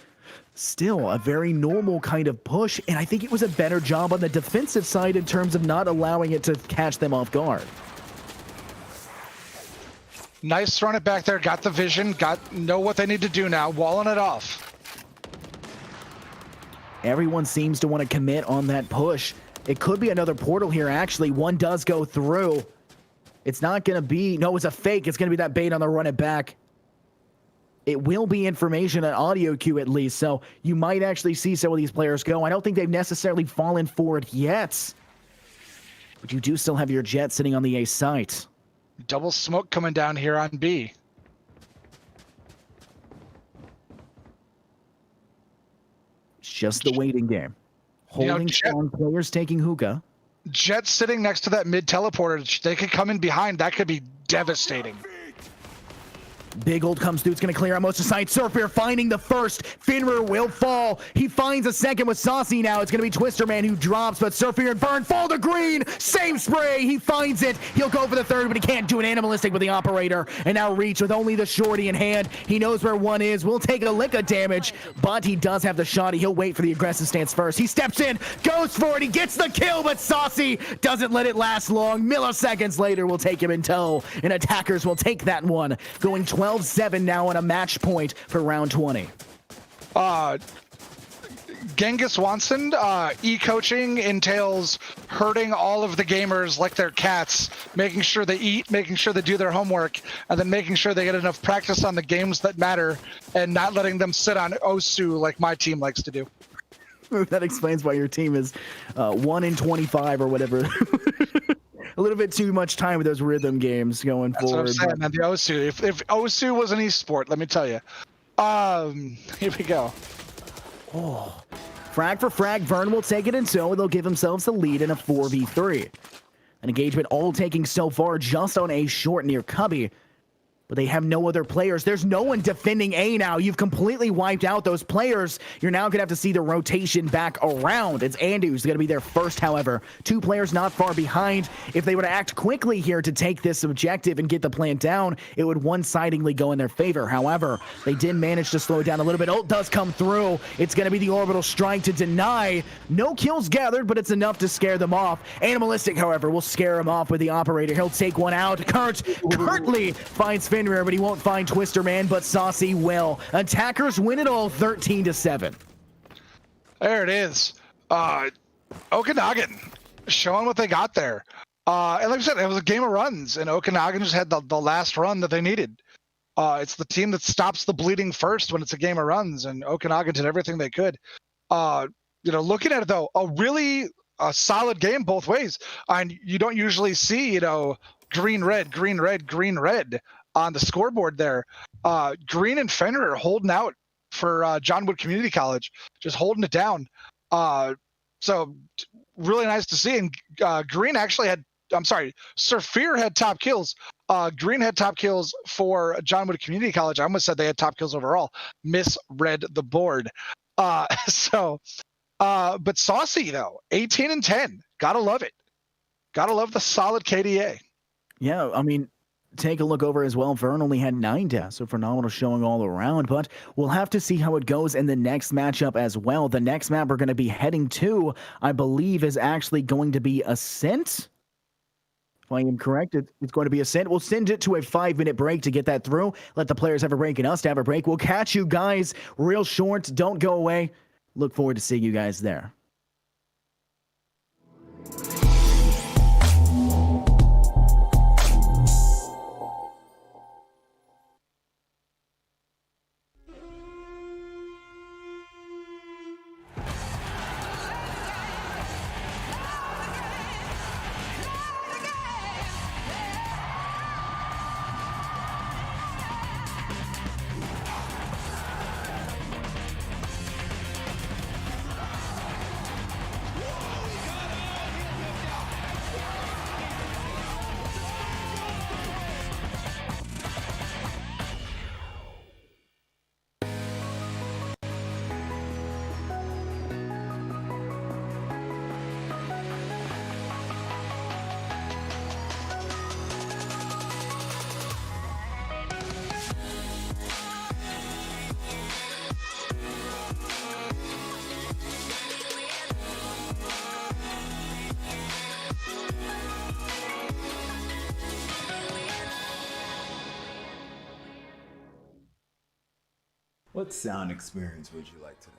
still a very normal kind of push. And I think it was a better job on the defensive side in terms of not allowing it to catch them off guard. Nice throwing it back there. Got the vision. Know what they need to do now. Walling it off. Everyone seems to want to commit on that push. It could be another portal here, actually. One does go through. It's not going to be... No, it's a fake. It's going to be that bait on the run it back. It will be information, an audio cue at least, so you might actually see some of these players go. I don't think they've necessarily fallen for it yet. But you do still have your Jet sitting on the A site. Double smoke coming down here on B. It's just the waiting game. Holding strong players, taking hookah. Jet sitting next to that mid teleporter. They could come in behind. That could be devastating. Big ult comes through. It's going to clear out most of the site. Surfer finding the first. Fenrir will fall. He finds a second with Saucy now. It's going to be Twister Man who drops, but Surfer and Burn fall to green. Same spray. He finds it. He'll go for the third, but he can't do an Animalistic with the operator. And now Reach with only the shorty in hand. He knows where one is. Will take a lick of damage, but he does have the shotty. He'll wait for the aggressive stance first. He steps in, goes for it. He gets the kill, but Saucy doesn't let it last long. Milliseconds later, will take him in tow. And Attackers will take that one. Going 12-7 now on a match point for round 20. Genghis Wanson, e-coaching entails herding all of the gamers like they're cats, making sure they eat, making sure they do their homework, and then making sure they get enough practice on the games that matter and not letting them sit on Osu like my team likes to do. That explains why your team is 1 in 25 or whatever. A little bit too much time with those rhythm games going forward. That's what I'm saying, man. The Osu. If Osu was an esport, let me tell you. Here we go. Oh, frag for frag. Vern will take it, and so they'll give themselves the lead in a 4v3. An engagement all taking so far just on A short near Cubby. But they have no other players. There's no one defending A now. You've completely wiped out those players. You're now going to have to see the rotation back around. It's Andy who's going to be there first, however. 2 players not far behind. If they were to act quickly here to take this objective and get the plant down, it would one-sidedly go in their favor. However, they did manage to slow it down a little bit. Ult does come through. It's going to be the orbital strike to deny. No kills gathered, but it's enough to scare them off. Animalistic, however, will scare him off with the operator. He'll take one out. Curtly finds Fenrir, but he won't find Twister Man, but Saucy will. Attackers win it all 13-7. There it is. Okanagan showing what they got there. And like I said, it was a game of runs, and Okanagan just had the last run that they needed. It's the team that stops the bleeding first when it's a game of runs, and Okanagan did everything they could. Looking at it, though, a solid game both ways. And you don't usually see, green, red, green, red, green, red on the scoreboard there. Green and Fenrir are holding out for John Wood Community College, just holding it down. So really nice to see. And Green actually had, I'm sorry, Surfir had top kills. Green had top kills for John Wood Community College. I almost said they had top kills overall. Misread the board. But Saucy though, 18 and 10. Gotta love it. Gotta love the solid KDA. Yeah, I mean, take a look over as well. Vern only had 9 deaths, so phenomenal showing all around. But we'll have to see how it goes in the next matchup as well. The next map we're going to be heading to, I believe, is actually going to be Ascent. If I am correct, it's going to be Ascent. We'll send it to a 5-minute break to get that through. Let the players have a break and us to have a break. We'll catch you guys real short. Don't go away. Look forward to seeing you guys there. What sound experience would you like today?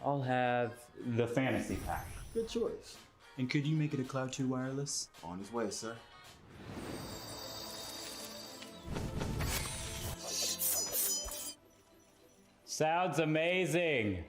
I'll have the fantasy pack. Good choice. And could you make it a Cloud 2 wireless? On his way, sir. Sounds amazing.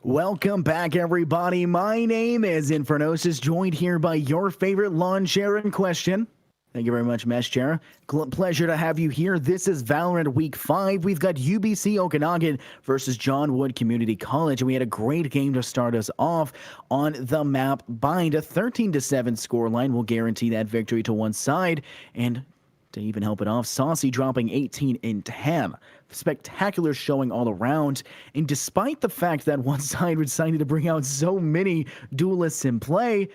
Welcome back, everybody. My name is Infernosis, joined here by your favorite lawn chair in question. Thank you very much, Mesh Chair. Pleasure to have you here. This is Valorant Week 5. We've got UBC Okanagan versus John Wood Community College, and we had a great game to start us off on the map Bind. A 13-7 scoreline will guarantee that victory to one side, and to even help it off, Saucy dropping 18 in 10. Spectacular showing all around, and despite the fact that one side decided to bring out so many duelists in play,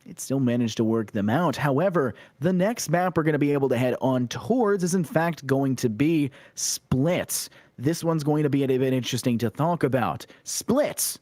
it still managed to work them out. However, the next map we're going to be able to head on towards is in fact going to be Splits. This one's going to be a bit interesting to talk about. Splits.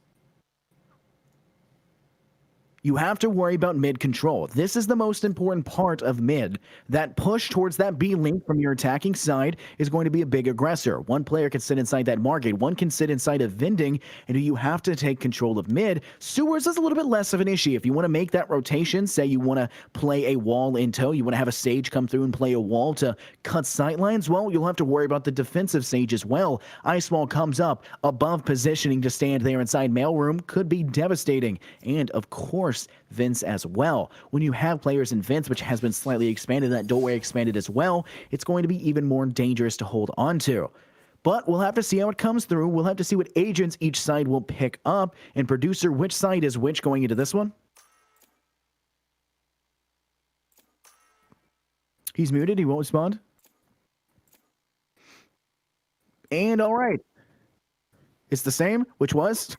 You have to worry about mid control. This is the most important part of mid. That push towards that B link from your attacking side is going to be a big aggressor. One player can sit inside that market, one can sit inside of vending, and you have to take control of mid. Sewers is a little bit less of an issue. If you want to make that rotation, say you want to play a wall in tow, you want to have a Sage come through and play a wall to cut sightlines, well, you'll have to worry about the defensive Sage as well. Ice Wall comes up above positioning to stand there inside mailroom, could be devastating. And of course, Vince as well. When you have players in Vince, which has been slightly expanded, that doorway expanded as well, it's going to be even more dangerous to hold on to. But we'll have to see how it comes through. We'll have to see what agents each side will pick up. And producer, which side is which going into this one? He's muted. He won't respond. And all right. It's the same, which was...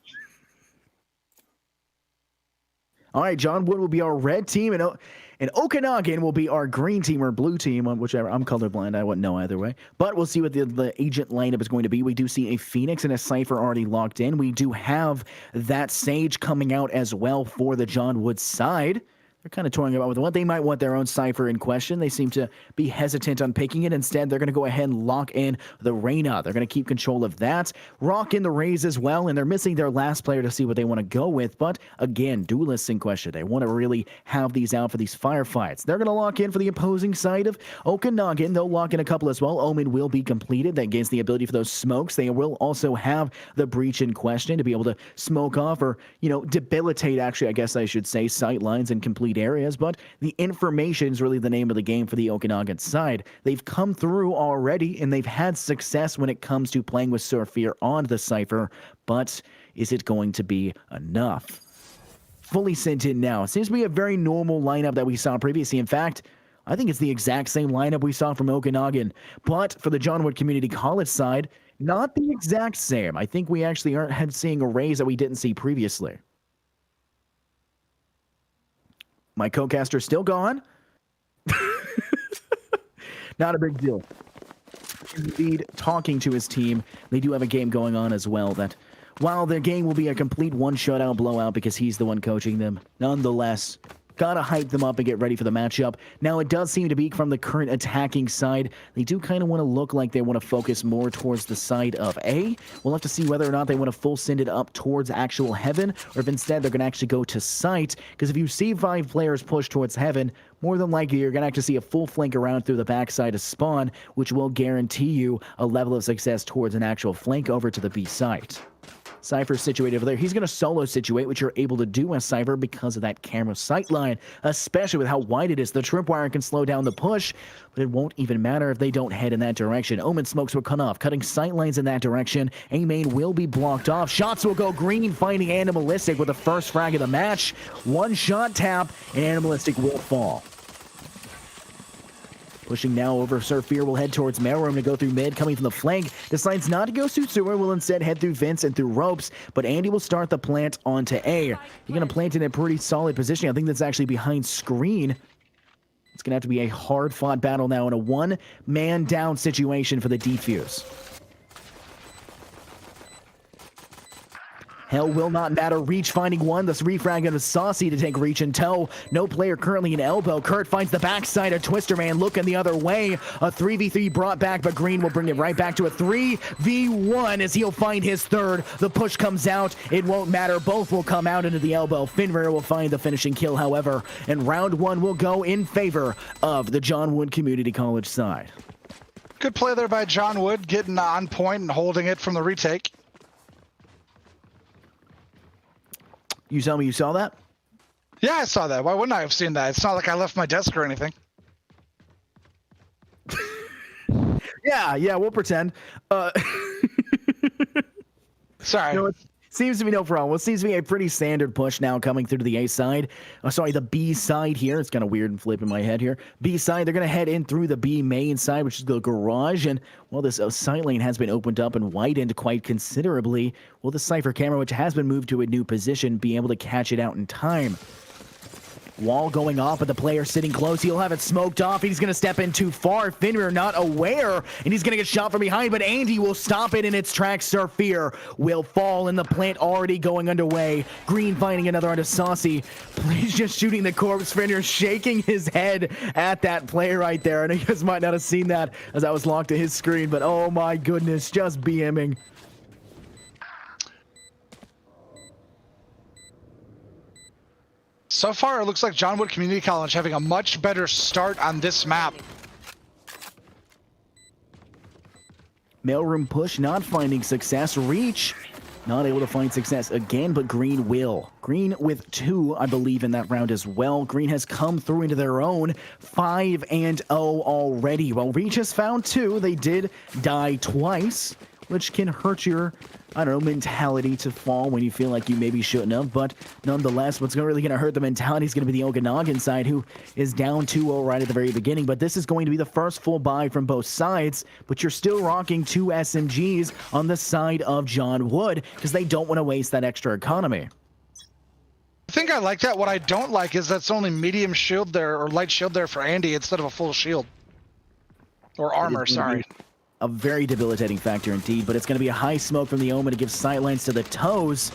All right, John Wood will be our red team, and Okanagan will be our green team or blue team, whichever. I'm colorblind. I wouldn't know either way. But we'll see what the agent lineup is going to be. We do see a Phoenix and a Cypher already locked in. We do have that Sage coming out as well for the John Wood side. They're kind of toying about with what they might want their own Cypher in question. They seem to be hesitant on picking it. Instead, they're going to go ahead and lock in the Reyna. They're going to keep control of that. Rock in the Raze as well, and they're missing their last player to see what they want to go with. But again, duelists in question. They want to really have these out for these firefights. They're going to lock in for the opposing side of Okanagan. They'll lock in a couple as well. Omen will be completed. That gains the ability for those smokes. They will also have the breach in question to be able to smoke off or, debilitate, actually, I guess I should say, sight lines and complete areas, but the information is really the name of the game for the Okanagan side. They've come through already, and they've had success when it comes to playing with Surfear on the Cypher, but is it going to be enough? Fully sent in now. It seems to be a very normal lineup that we saw previously. In fact, I think it's the exact same lineup we saw from Okanagan, but for the John Wood Community College side, not the exact same. I think we actually aren't seeing a raise that we didn't see previously. My co-caster still gone. Not a big deal. Indeed, talking to his team. They do have a game going on as well that, while their game will be a complete one-shutout blowout because he's the one coaching them, nonetheless, gotta hype them up and get ready for the matchup. Now, it does seem to be from the current attacking side. They do kind of want to look like they want to focus more towards the side of A. We'll have to see whether or not they want to full send it up towards actual heaven, or if instead they're going to actually go to site. Because if you see 5 players push towards heaven, more than likely you're going to actually see a full flank around through the backside of spawn, which will guarantee you a level of success towards an actual flank over to the B site. Cypher's situated over there. He's going to solo situate, which you're able to do as Cypher because of that camera sight line, especially with how wide it is. The tripwire can slow down the push, but it won't even matter if they don't head in that direction. Omen smokes will cut off, cutting sight lines in that direction. A-main will be blocked off. Shots will go green, finding Animalistic with the first frag of the match. One shot tap, and Animalistic will fall. Pushing now over Surfear will head towards mailroom to go through mid, coming from the flank. Decides not to go through sewer, will instead head through vents and through ropes, but Andy will start the plant onto A. You're going to plant in a pretty solid position. I think that's actually behind screen. It's going to have to be a hard-fought battle now in a one-man down situation for the defuse. Hell will not matter. Reach finding one. This refrag of Saucy to take Reach in tow. No player currently in elbow. Kurt finds the backside of Twister Man looking the other way. A 3v3 brought back, but Green will bring it right back to a 3v1 as he'll find his third. The push comes out. It won't matter. Both will come out into the elbow. Finrear will find the finishing kill, however, and round 1 will go in favor of the John Wood Community College side. Good play there by John Wood, getting on point and holding it from the retake. You tell me you saw that? Yeah, I saw that. Why wouldn't I have seen that? It's not like I left my desk or anything. Yeah, we'll pretend. Sorry. No, it seems to be no problem. Well, it seems to be a pretty standard push now coming through to the A side. Sorry, the B side here. It's kind of weird and flip in my head here. B side, they're going to head in through the B main side, which is the garage. And, well, this side lane has been opened up and widened quite considerably. Will the Cypher camera, which has been moved to a new position, be able to catch it out in time? Wall going off, but the player sitting close. He'll have it smoked off. He's going to step in too far. Fenrir not aware, and he's going to get shot from behind, but Andy will stop it in its tracks. Surfear will fall, and the plant already going underway. Green finding another onto Saucy. He's just shooting the corpse. Fenrir shaking his head at that player right there. And you guys might not have seen that as I was locked to his screen, but oh my goodness, just BMing. So far, it looks like John Wood Community College having a much better start on this map. Mailroom push not finding success. Reach not able to find success again, but Green will. Green with 2, I believe, in that round as well. Green has come through into their own 5-0 already. Well, Reach has found 2. They did die twice, which can hurt your, I don't know, mentality to fall when you feel like you maybe shouldn't have. But nonetheless, what's really going to hurt the mentality is going to be the Okanagan side, who is down 2-0 right at the very beginning. But this is going to be the first full buy from both sides. But you're still rocking 2 SMGs on the side of John Wood because they don't want to waste that extra economy. I think I like that. What I don't like is that's only medium shield there, or light shield there for Andy instead of a full shield. Or armor, sorry. A very debilitating factor indeed, but it's going to be a high smoke from the Omen to give sightlines to the toes.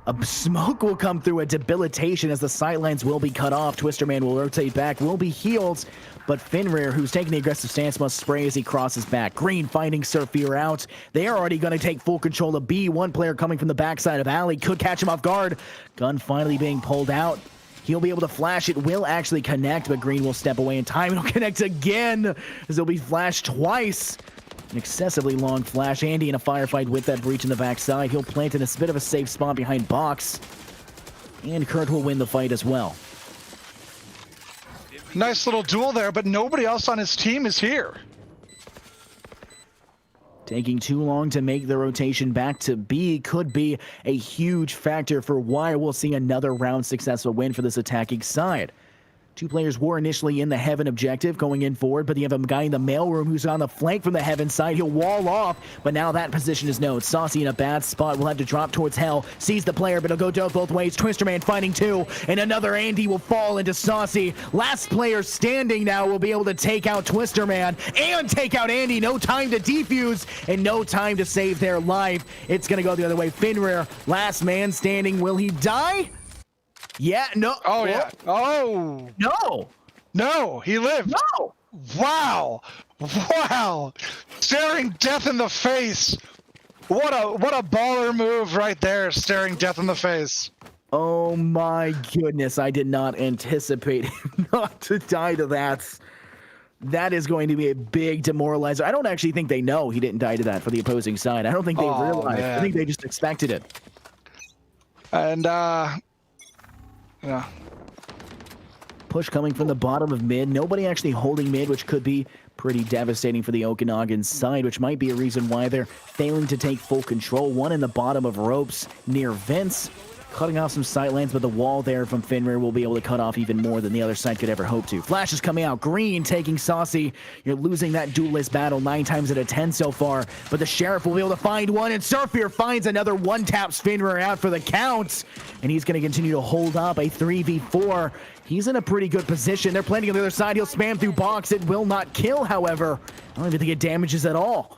A smoke will come through, a debilitation as the sightlines will be cut off. Twisterman will rotate back, will be healed, but Fenrir, who's taking the aggressive stance, must spray as he crosses back. Green finding Surfear out. They are already going to take full control of B. One player coming from the backside of Alley could catch him off guard. Gun finally being pulled out. He'll be able to flash. It will actually connect, but Green will step away in time. It'll connect again as it'll be flashed twice. An excessively long flash. Andy in a firefight with that breach in the backside. He'll plant in a bit of a safe spot behind box. And Kurt will win the fight as well. Nice little duel there, but nobody else on his team is here. Taking too long to make the rotation back to B could be a huge factor for why we'll see another round successful win for this attacking side. 2 players were initially in the Heaven objective going in forward, but you have a guy in the mailroom who's on the flank from the Heaven side. He'll wall off, but now that position is known. Saucy in a bad spot will have to drop towards Hell. Sees the player, but he'll go both ways. Twisterman finding 2, and another Andy will fall into Saucy. Last player standing now will be able to take out Twisterman and take out Andy. No time to defuse and no time to save their life. It's going to go the other way. Fenrir, last man standing. Will he die? Yeah, no. Oh, yeah. Oh. No. No, he lived. No. Wow. Wow. Staring death in the face. What a baller move right there, staring death in the face. Oh my goodness, I did not anticipate him not to die to that. That is going to be a big demoralizer. I don't actually think they know he didn't die to that for the opposing side. I don't think they realized. Man. I think they just expected it. And, yeah. Push coming from the bottom of mid. Nobody actually holding mid, which could be pretty devastating for the Okanagan side, which might be a reason why they're failing to take full control. One in the bottom of ropes near Vince, cutting off some sightlines, but the wall there from Fenrir will be able to cut off even more than the other side could ever hope to. Flash is coming out. Green taking Saucy. You're losing that duelist battle 9 times out of 10 so far, but the Sheriff will be able to find one, and Surfear finds another one, taps Fenrir out for the count, and he's going to continue to hold up a 3v4. He's in a pretty good position. They're planting on the other side. He'll spam through box. It will not kill, however. I don't even think it damages at all.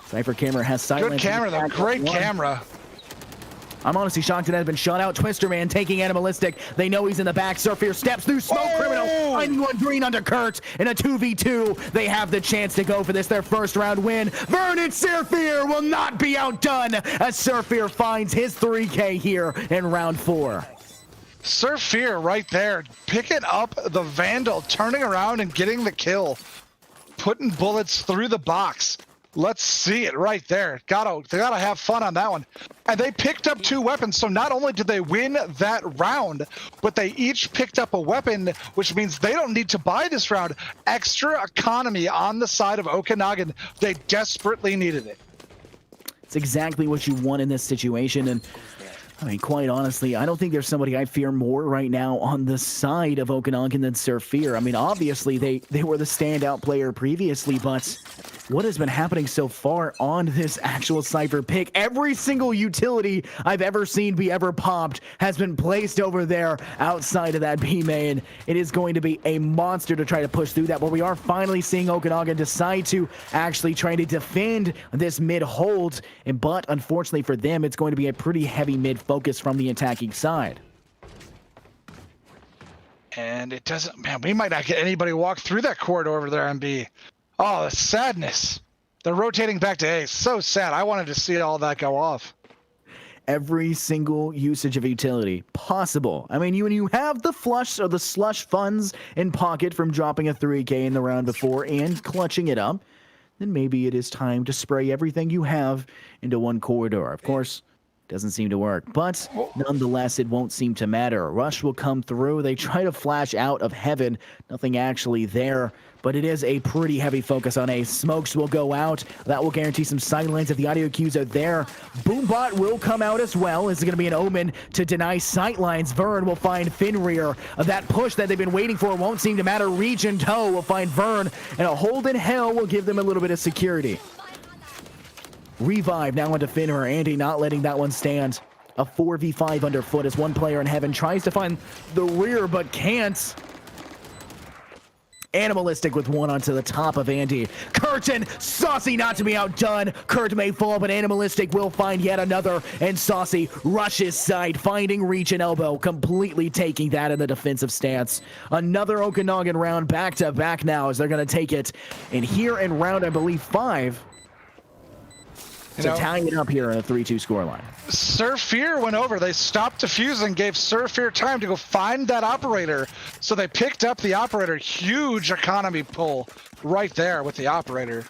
Cypher camera has silence. Good camera, though. Great camera. I'm honestly shocked it has been shot out. Twisterman taking Animalistic. They know he's in the back. Surfear steps through Smoke Criminal. Finding one Green under Kurt. In a 2v2, they have the chance to go for this, their first round win. Vernon Surfear will not be outdone as Surfear finds his 3K here in round 4. Surfear right there, picking up the Vandal, turning around and getting the kill. Putting bullets through the box. Let's see it right there. They gotta have fun on that one. And they picked up 2 weapons, so not only did they win that round, but they each picked up a weapon, which means they don't need to buy this round. Extra economy on the side of Okanagan. They desperately needed it. It's exactly what you want in this situation, and I mean, quite honestly, I don't think there's somebody I fear more right now on the side of Okanagan than Sir Fear. I mean, obviously, they were the standout player previously, but what has been happening so far on this actual Cypher pick? Every single utility I've ever seen be ever popped has been placed over there outside of that B main. It is going to be a monster to try to push through that, but we are finally seeing Okanagan decide to actually try to defend this mid hold, but unfortunately for them, it's going to be a pretty heavy mid focus from the attacking side. And it doesn't, man, we might not get anybody walk through that corridor over there on B. Oh, the sadness. They're rotating back to A. So sad. I wanted to see all that go off. Every single usage of utility possible. I mean, when you have the flush or the slush funds in pocket from dropping a 3K in the round before and clutching it up, then maybe it is time to spray everything you have into one corridor. Of course, doesn't seem to work, but nonetheless, it won't seem to matter. Rush will come through. They try to flash out of heaven. Nothing actually there, but it is a pretty heavy focus on A. Smokes will go out. That will guarantee some sightlines if the audio cues are there. Boombot will come out as well. This is going to be an omen to deny sightlines. Vern will find Fenrir. That push that they've been waiting for won't seem to matter. Reach and Toe will find Vern, and a hold in hell will give them a little bit of security. Revive now into Fenrir. Andy not letting that one stand. A 4v5 underfoot as one player in heaven tries to find the rear but can't. Animalistic with one onto the top of Andy. Curtin, Saucy not to be outdone. Kurt may fall, but Animalistic will find yet another, and Saucy rushes side, finding reach and elbow, completely taking that in the defensive stance. Another Okanagan round back to back now as they're going to take it. And here in round, I believe, 5. So tying it up here in a 3-2 scoreline. Sir Fear went over. They stopped defusing, gave Sir Fear time to go find that operator. So they picked up the operator. Huge economy pull right there with the operator.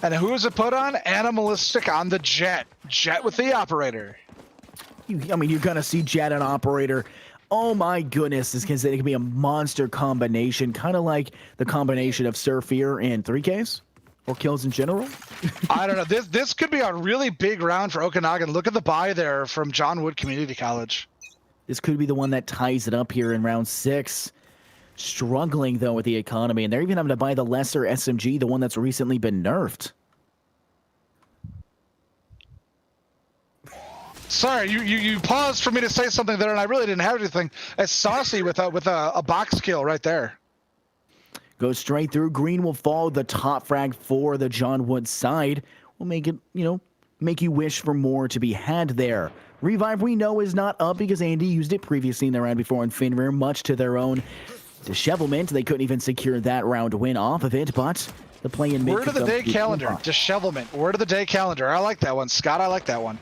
And who is it put on? Animalistic on the Jet. Jet with the operator. I mean, you're going to see Jet and operator. Oh my goodness, this can be a monster combination. Kind of like the combination of Sir Fear and 3Ks. Or kills in general? I don't know. This could be a really big round for Okanagan. Look at the buy there from John Wood Community College. This could be the one that ties it up here in round 6. Struggling, though, with the economy. And they're even having to buy the lesser SMG, the one that's recently been nerfed. Sorry, you paused for me to say something there, and I really didn't have anything. It's Saucy with a box kill right there. Goes straight through. Green will follow the top frag for the John Wood side. Will make it, make you wish for more to be had there. Revive, we know, is not up because Andy used it previously in the round before in Fenrir, much to their own dishevelment. They couldn't even secure that round win off of it, but the play-in mid. Word of the day calendar. Dishevelment. Word of the day calendar. I like that one. Scott, I like that one.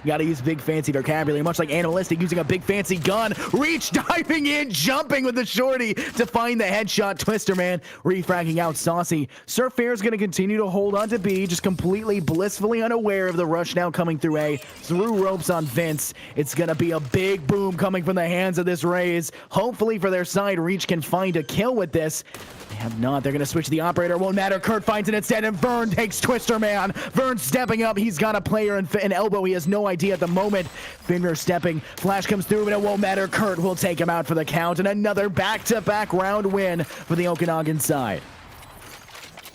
Got to use big fancy vocabulary, much like Animalistic using a big fancy gun. Reach, diving in, jumping with the shorty to find the headshot. Twister Man refragging out Saucy. Sir Fair is going to continue to hold on to B, just completely blissfully unaware of the rush now coming through A. Through ropes on Vince. It's going to be a big boom coming from the hands of this Raze. Hopefully for their side, Reach can find a kill with this. They have not. They're going to switch the operator. Won't matter. Kurt finds it instead, and Vern takes Twister Man. Vern stepping up. He's got a player in elbow. He has no idea at the moment. Fenrir stepping. Flash comes through, but it won't matter. Kurt will take him out for the count, and another back-to-back round win for the Okanagan side.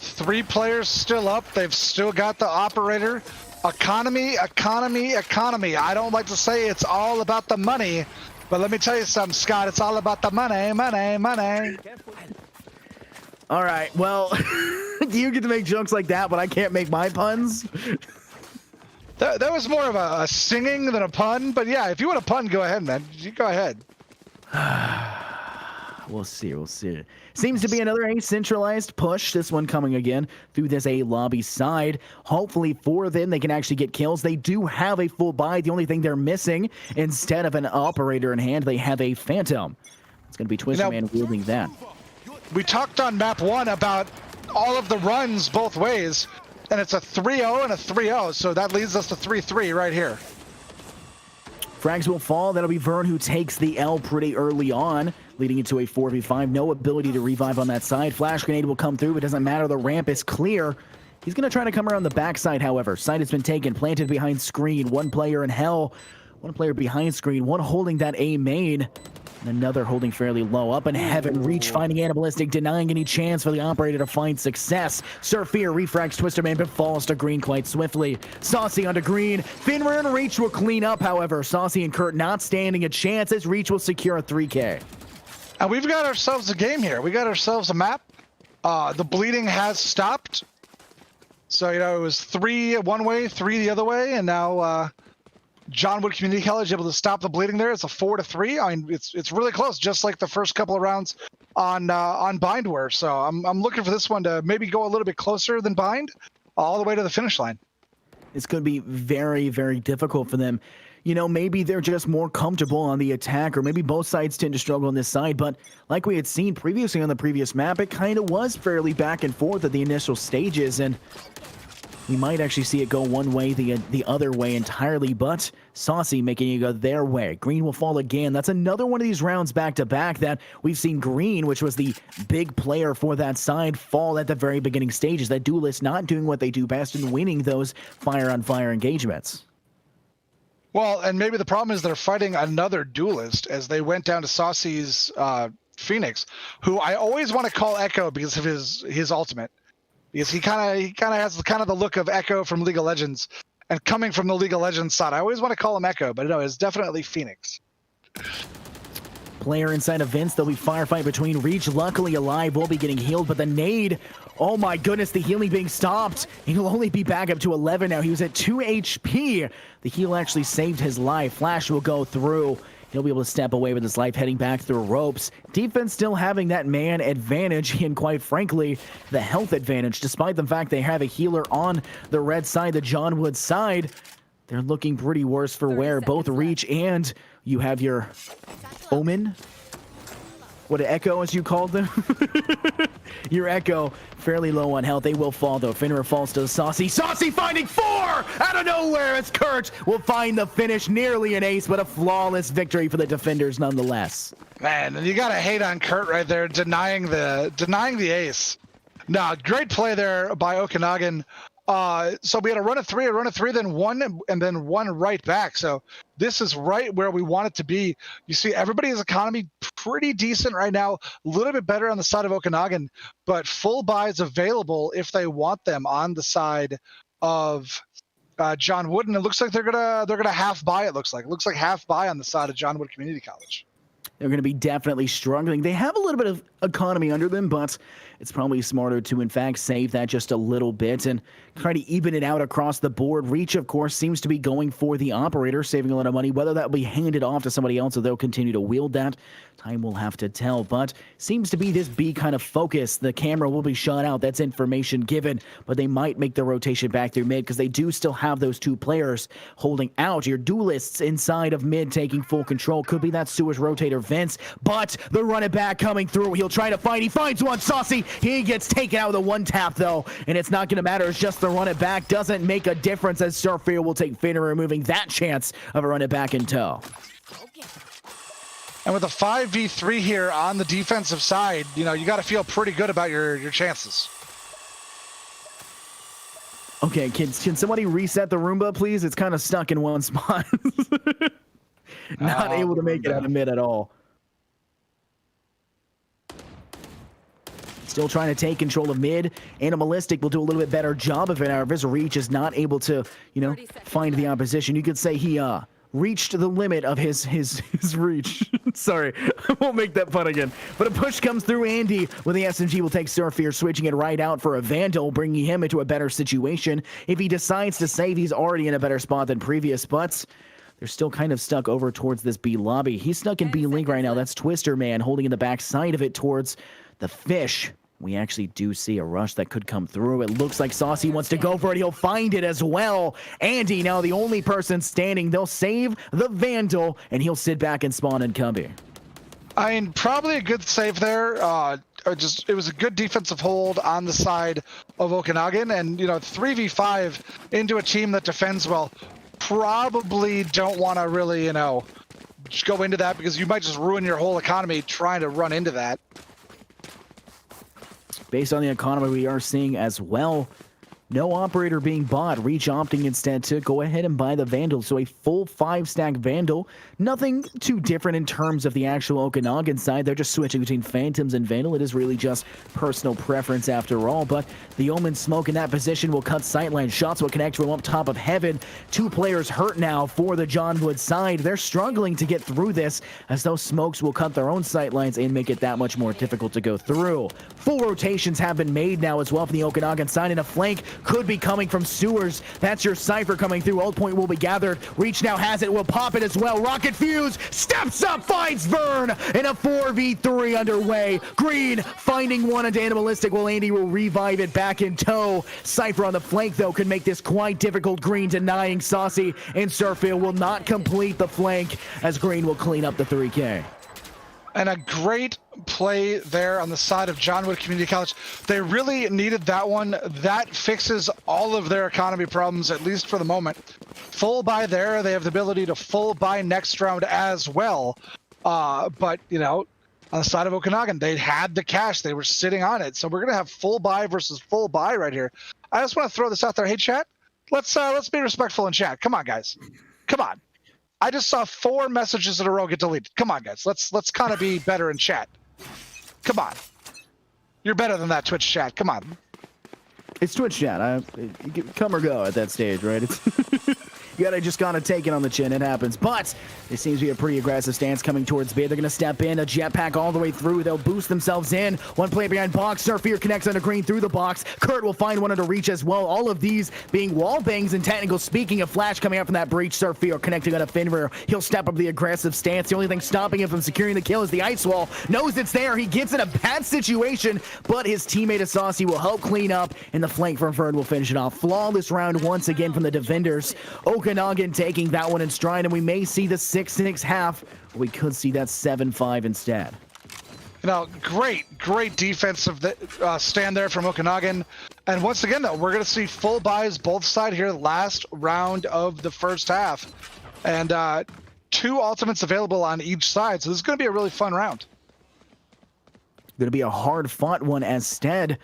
3 players still up. They've still got the operator. Economy, economy, economy. I don't like to say it's all about the money, but let me tell you something, Scott. It's all about the money, money, money. All right, well, you get to make jokes like that, but I can't make my puns. That was more of a singing than a pun, but yeah, if you want a pun, go ahead, man. You go ahead. We'll see. Seems to be another A-centralized push, this one coming again through this A-lobby side. Hopefully for them, they can actually get kills. They do have a full buy. The only thing they're missing, instead of an operator in hand, they have a Phantom. It's going to be Twister Man wielding that. We talked on map 1 about all of the runs both ways. And it's a 3-0 and a 3-0, so that leads us to 3-3 right here. Frags will fall. That'll be Vern who takes the L pretty early on, leading into a 4v5. No ability to revive on that side. Flash grenade will come through. It doesn't matter. The ramp is clear. He's going to try to come around the backside, however. Site has been taken, planted behind screen. One player in hell, one player behind screen, one holding that A main, and another holding fairly low. Up in heaven, Reach finding Animalistic, denying any chance for the operator to find success. Surfear refracts Twisterman, but falls to green quite swiftly. Saucy onto green. Finra and Reach will clean up, however. Saucy and Kurt not standing a chance as Reach will secure a 3K. And we've got ourselves a game here. We got ourselves a map. The bleeding has stopped. So, you know, it was 3 one way, 3 the other way, and now John Wood Community College able to stop the bleeding there. It's a 4-3. I mean, it's really close, just like the first couple of rounds on Bindware. So I'm looking for this one to maybe go a little bit closer than Bind, all the way to the finish line. It's going to be very, very difficult for them. You know, maybe they're just more comfortable on the attack, or maybe both sides tend to struggle on this side. But like we had seen previously on the previous map, it kind of was fairly back and forth at the initial stages, and we might actually see it go one way, the other way entirely. But Saucy making it go their way. Green will fall again. That's another one of these rounds back-to-back that we've seen Green, which was the big player for that side, fall at the very beginning stages. That Duelist not doing what they do best and winning those fire-on-fire engagements. Well, and maybe the problem is they're fighting another Duelist as they went down to Saucy's Phoenix, who I always want to call Echo because of his ultimate. Because he kind of has the look of Echo from League of Legends, and coming from the League of Legends side, I always want to call him Echo, but no, it's definitely Phoenix. Player inside of Vince, there'll be firefight between Reach, luckily alive, will be getting healed, but the nade, oh my goodness, the healing being stopped. He'll only be back up to 11 now. He was at 2 HP. The heal actually saved his life. Flash will go through. He'll be able to step away with his life, heading back through ropes. Defense still having that man advantage, and quite frankly, the health advantage. Despite the fact they have a healer on the red side, the John Wood side, they're looking pretty worse for wear. Both Reach and you have your Omen. What, Echo, as you called them? Your Echo, fairly low on health. They will fall, though. Finra falls to Saucy. Saucy finding 4 out of nowhere as Kurt will find the finish. Nearly an ace, but a flawless victory for the defenders nonetheless. Man, and you got to hate on Kurt right there, denying the ace. No, great play there by Okanagan. So we had a run of 3, then 1, and then 1 right back. So this is right where we want it to be. You see everybody's economy pretty decent right now, a little bit better on the side of Okanagan, but full buys available if they want them on the side of John Wood. And it looks like they're gonna half buy. It looks like half buy on the side of John Wood Community College. They're going to be definitely struggling. They have a little bit of economy under them, but it's probably smarter to, in fact, save that just a little bit and try to even it out across the board. Reach, of course, seems to be going for the operator, saving a lot of money. Whether that will be handed off to somebody else or they'll continue to wield that, time will have to tell. But seems to be this B kind of focus. The camera will be shut out. That's information given, but they might make the rotation back through mid because they do still have those 2 players holding out. Your Duelists inside of mid taking full control. Could be that sewers rotator Vince, but the run it back coming through. He'll try to find. He finds one. Saucy. He gets taken out with a 1 tap though, and it's not going to matter. It's just the run it back doesn't make a difference as Surfear will take Finner, removing that chance of a run it back in tow. And with a 5v3 here on the defensive side, you know, you got to feel pretty good about your chances. Okay, can somebody reset the Roomba, please? It's kind of stuck in one spot. Not able to make it out of mid at all. Still trying to take control of mid. Animalistic will do a little bit better job of it. However, his Reach is not able to, you know, find the opposition. You could say he reached the limit of his reach. Sorry, I won't make that pun again. But a push comes through. Andy with the SMG will take Surfear, switching it right out for a Vandal, bringing him into a better situation. If he decides to save, he's already in a better spot than previous, but they're still kind of stuck over towards this B lobby. He's stuck in B link right now. That's Twister Man holding in the back side of it towards the fish. We actually do see a rush that could come through. It looks like Saucy wants to go for it. He'll find it as well. Andy now the only person standing. They'll save the Vandal, and he'll sit back and spawn in Cubby. I mean, probably a good save there. it was a good defensive hold on the side of Okanagan, and 3v5 into a team that defends well. Probably don't want to really just go into that, because you might just ruin your whole economy trying to run into that. Based on the economy we are seeing as well, no operator being bought. Reach opting instead to go ahead and buy the Vandal. So a full 5-stack Vandal. Nothing too different in terms of the actual Okanagan side. They're just switching between Phantoms and Vandal. It is really just personal preference after all. But the Omen smoke in that position will cut sightline. Shots will connect from up top of heaven. 2 players hurt now for the John Wood side. They're struggling to get through this, as those smokes will cut their own sightlines and make it that much more difficult to go through. Full rotations have been made now as well for the Okanagan side, and a flank could be coming from sewers. That's your Cypher coming through. Old point will be gathered. Reach now has it, will pop it as well. Rocket Fuse steps up, finds Vern, and a 4v3 underway. Green finding one into Animalistic, while Andy will revive it back in tow. Cypher on the flank, though, could make this quite difficult. Green denying Saucy, and Surfield will not complete the flank, as Green will clean up the 3K. And a great play there on the side of John Wood Community College. They really needed that one. That fixes all of their economy problems, at least for the moment. Full buy there. They have the ability to full buy next round as well. But, on the side of Okanagan, they had the cash. They were sitting on it. So we're going to have full buy versus full buy right here. I just want to throw this out there. Hey, chat, let's be respectful in chat. Come on, guys. Come on. I just saw 4 messages in a row get deleted. Come on, guys. Let's kind of be better in chat. Come on. You're better than that, Twitch chat. Come on. It's Twitch chat. Come or go at that stage, right? You gotta take it on the chin. It happens. But it seems to be a pretty aggressive stance coming towards B. They're gonna step in, a jetpack all the way through. They'll boost themselves in. One player behind box. Surfier connects under Green through the box. Kurt will find one under Reach as well. All of these being wall bangs and technical. Speaking of flash coming out from that breach, Surfier connecting on a Finrear. He'll step up the aggressive stance. The only thing stopping him from securing the kill is the ice wall. Knows it's there. He gets in a bad situation, but his teammate Asasi will help clean up, and the flank from Vern will finish it off. Flawless round once again from the defenders. Okanagan taking that one in stride, and we may see the 6-6 half. We could see that 7-5 instead. Great defensive stand there from Okanagan. And once again, though, we're going to see full buys both sides here, last round of the first half. And 2 ultimates available on each side, so this is going to be a really fun round. Going to be a hard-fought one, as Stead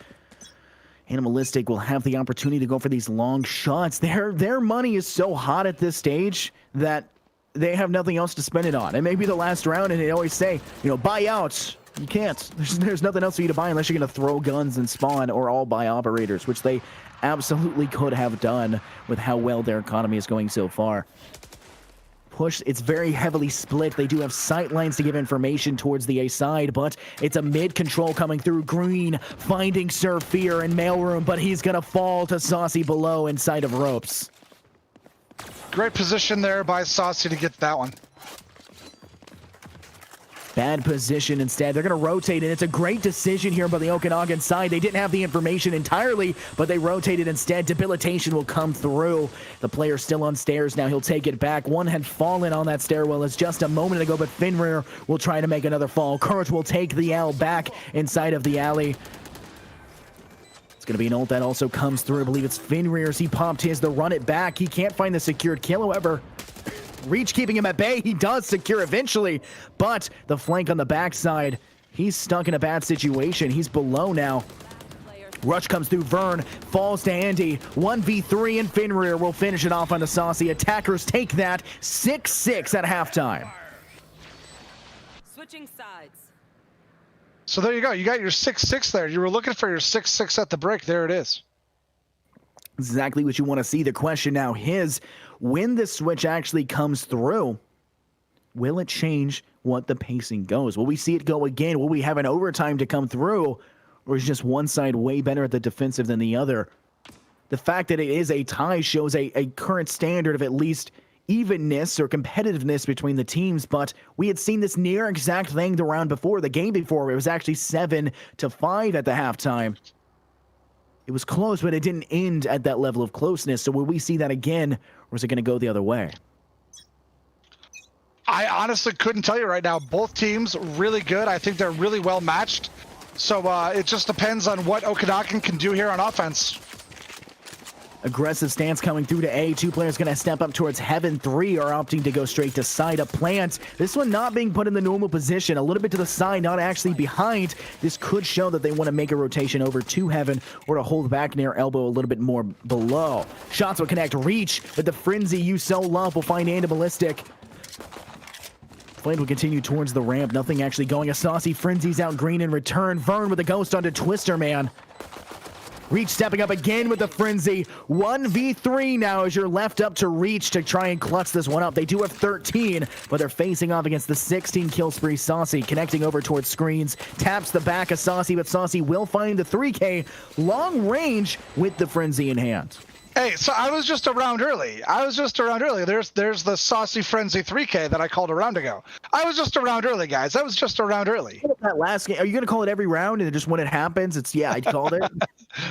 Animalistic will have the opportunity to go for these long shots. Their money is so hot at this stage that they have nothing else to spend it on. It may be the last round, and they always say, buy out. You can't. There's nothing else for you to buy unless you're going to throw guns and spawn, or all buy operators, which they absolutely could have done with how well their economy is going so far. Push, it's very heavily split. They do have sight lines to give information towards the A side, but it's a mid control coming through. Green finding Surfier in mailroom, but he's gonna fall to Saucy below inside of ropes. Great position there by Saucy to get that one. Bad position instead. They're going to rotate, and it's a great decision here by the Okanagan side. They didn't have the information entirely, but they rotated instead. Debilitation will come through. The player still on stairs now. He'll take it back. One had fallen on that stairwell as just a moment ago, but Finrear will try to make another fall. Courage will take the L back inside of the alley. It's going to be an ult that also comes through. I believe it's Finrear's. He popped his to run it back. He can't find the secured kill, however. Reach keeping him at bay. He does secure eventually, but the flank on the backside, he's stuck in a bad situation. He's below now. Rush comes through. Vern falls to Andy. 1v3, and Finrear will finish it off on the Saucy. Attackers take that 6-6 at halftime. Switching sides. So there you go. You got your 6-6 there. You were looking for your 6-6 at the break. There it is. Exactly what you want to see. The question now is, when this switch actually comes through, will it change what the pacing goes? Will we see it go again? Will we have an overtime to come through? Or is just one side way better at the defensive than the other? The fact that it is a tie shows a current standard of at least evenness or competitiveness between the teams, but we had seen this near exact thing the round before, the game before, where it was actually 7-5 at the halftime. It was close, but it didn't end at that level of closeness. So will we see that again, or is it going to go the other way? I honestly couldn't tell you right now. Both teams really good. I think they're really well matched. So it just depends on what Okanagan can do here on offense. Aggressive stance coming through to A. Two players going to step up towards Heaven. Three are opting to go straight to side up plant. This one not being put in the normal position. A little bit to the side, not actually behind. This could show that they want to make a rotation over to Heaven or to hold back near elbow a little bit more below. Shots will connect. Reach with the frenzy you so love will find Ballistic. Flame will continue towards the ramp. Nothing actually going. A saucy frenzy's out green in return. Vern with a ghost onto Twister Man. Reach stepping up again with the frenzy. 1v3 now as you're left up to Reach to try and clutch this one up. They do have 13, but they're facing off against the 16 kill spree Saucy. Connecting over towards screens. Taps the back of Saucy, but Saucy will find the 3K long range with the frenzy in hand. Hey, so I was just around early. There's the Saucy Frenzy 3K that I called a round ago. I was just around early, guys. I was just around early. That last game, are you going to call it every round and just when it happens, it's, yeah, I called it?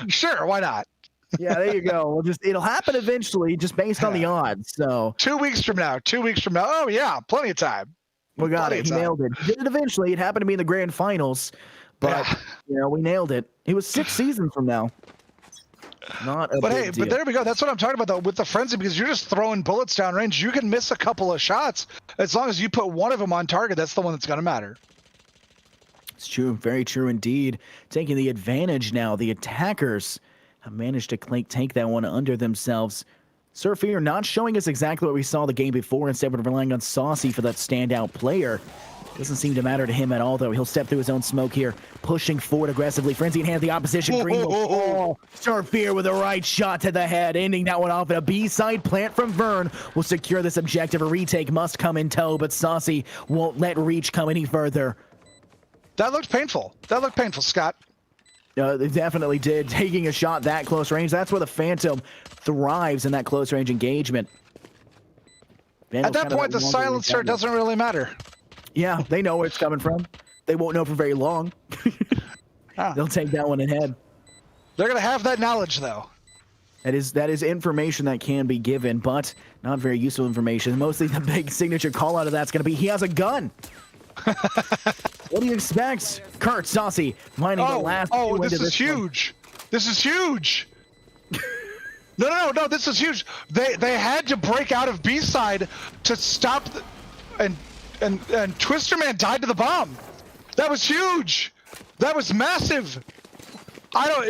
Sure, why not? Yeah, there you go. It'll happen eventually, just based on the odds. So 2 weeks from now. Oh, yeah, plenty of time. We got it. He nailed it. He did it eventually. It happened to be in the grand finals, but, we nailed it. It was 6 seasons from now. Not a big deal. But there we go. That's what I'm talking about, though, with the frenzy, because you're just throwing bullets downrange. You can miss a couple of shots. As long as you put one of them on target, that's the one that's going to matter. It's true. Very true indeed. Taking the advantage now. The attackers have managed to take that one under themselves. Surfear not showing us exactly what we saw the game before. Instead, we're relying on Saucy for that standout player. Doesn't seem to matter to him at all, though. He'll step through his own smoke here, pushing forward aggressively. Frenzy in hand, the opposition. Green will fall. Surfear with a right shot to the head, ending that one off. And a B-side plant from Vern will secure this objective. A retake must come in tow, but Saucy won't let Reach come any further. That looked painful. Scott. They definitely did. Taking a shot that close range. That's where the Phantom thrives in that close range engagement. At that point, the silencer doesn't really matter. Yeah, they know where it's coming from. They won't know for very long. They'll take that one in head. They're going to have that knowledge, though. That is information that can be given, but not very useful information. Mostly the big signature call out of that's going to be, he has a gun. What do you expect? Kurt, Saucy, finding the last two into this is huge. This is huge. No, this is huge. They had to break out of B-side to stop and Twister Man died to the bomb. That was huge. That was massive.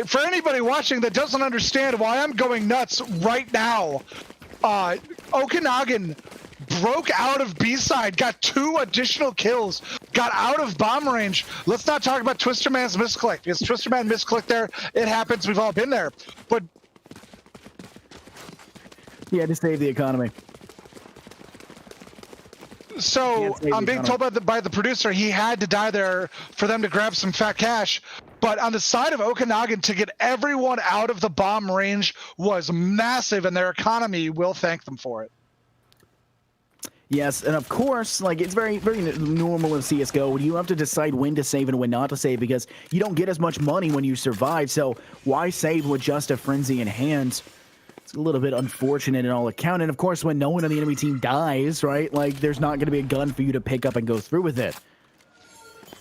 For anybody watching that doesn't understand why I'm going nuts right now, Okanagan broke out of B-side, got 2 additional kills, got out of bomb range. Let's not talk about Twister Man's misclick, because Twister Man misclicked there. It happens. We've all been there. But he had to save the economy. So I'm being told by the producer he had to die there for them to grab some fat cash. But on the side of Okanagan, to get everyone out of the bomb range was massive, and their economy will thank them for it. Yes, and of course, like, it's very, very normal in CSGO when you have to decide when to save and when not to save, because you don't get as much money when you survive. So why save with just a frenzy in hand? It's a little bit unfortunate in all account. And of course, when no one on the enemy team dies, right, like, there's not going to be a gun for you to pick up and go through with it.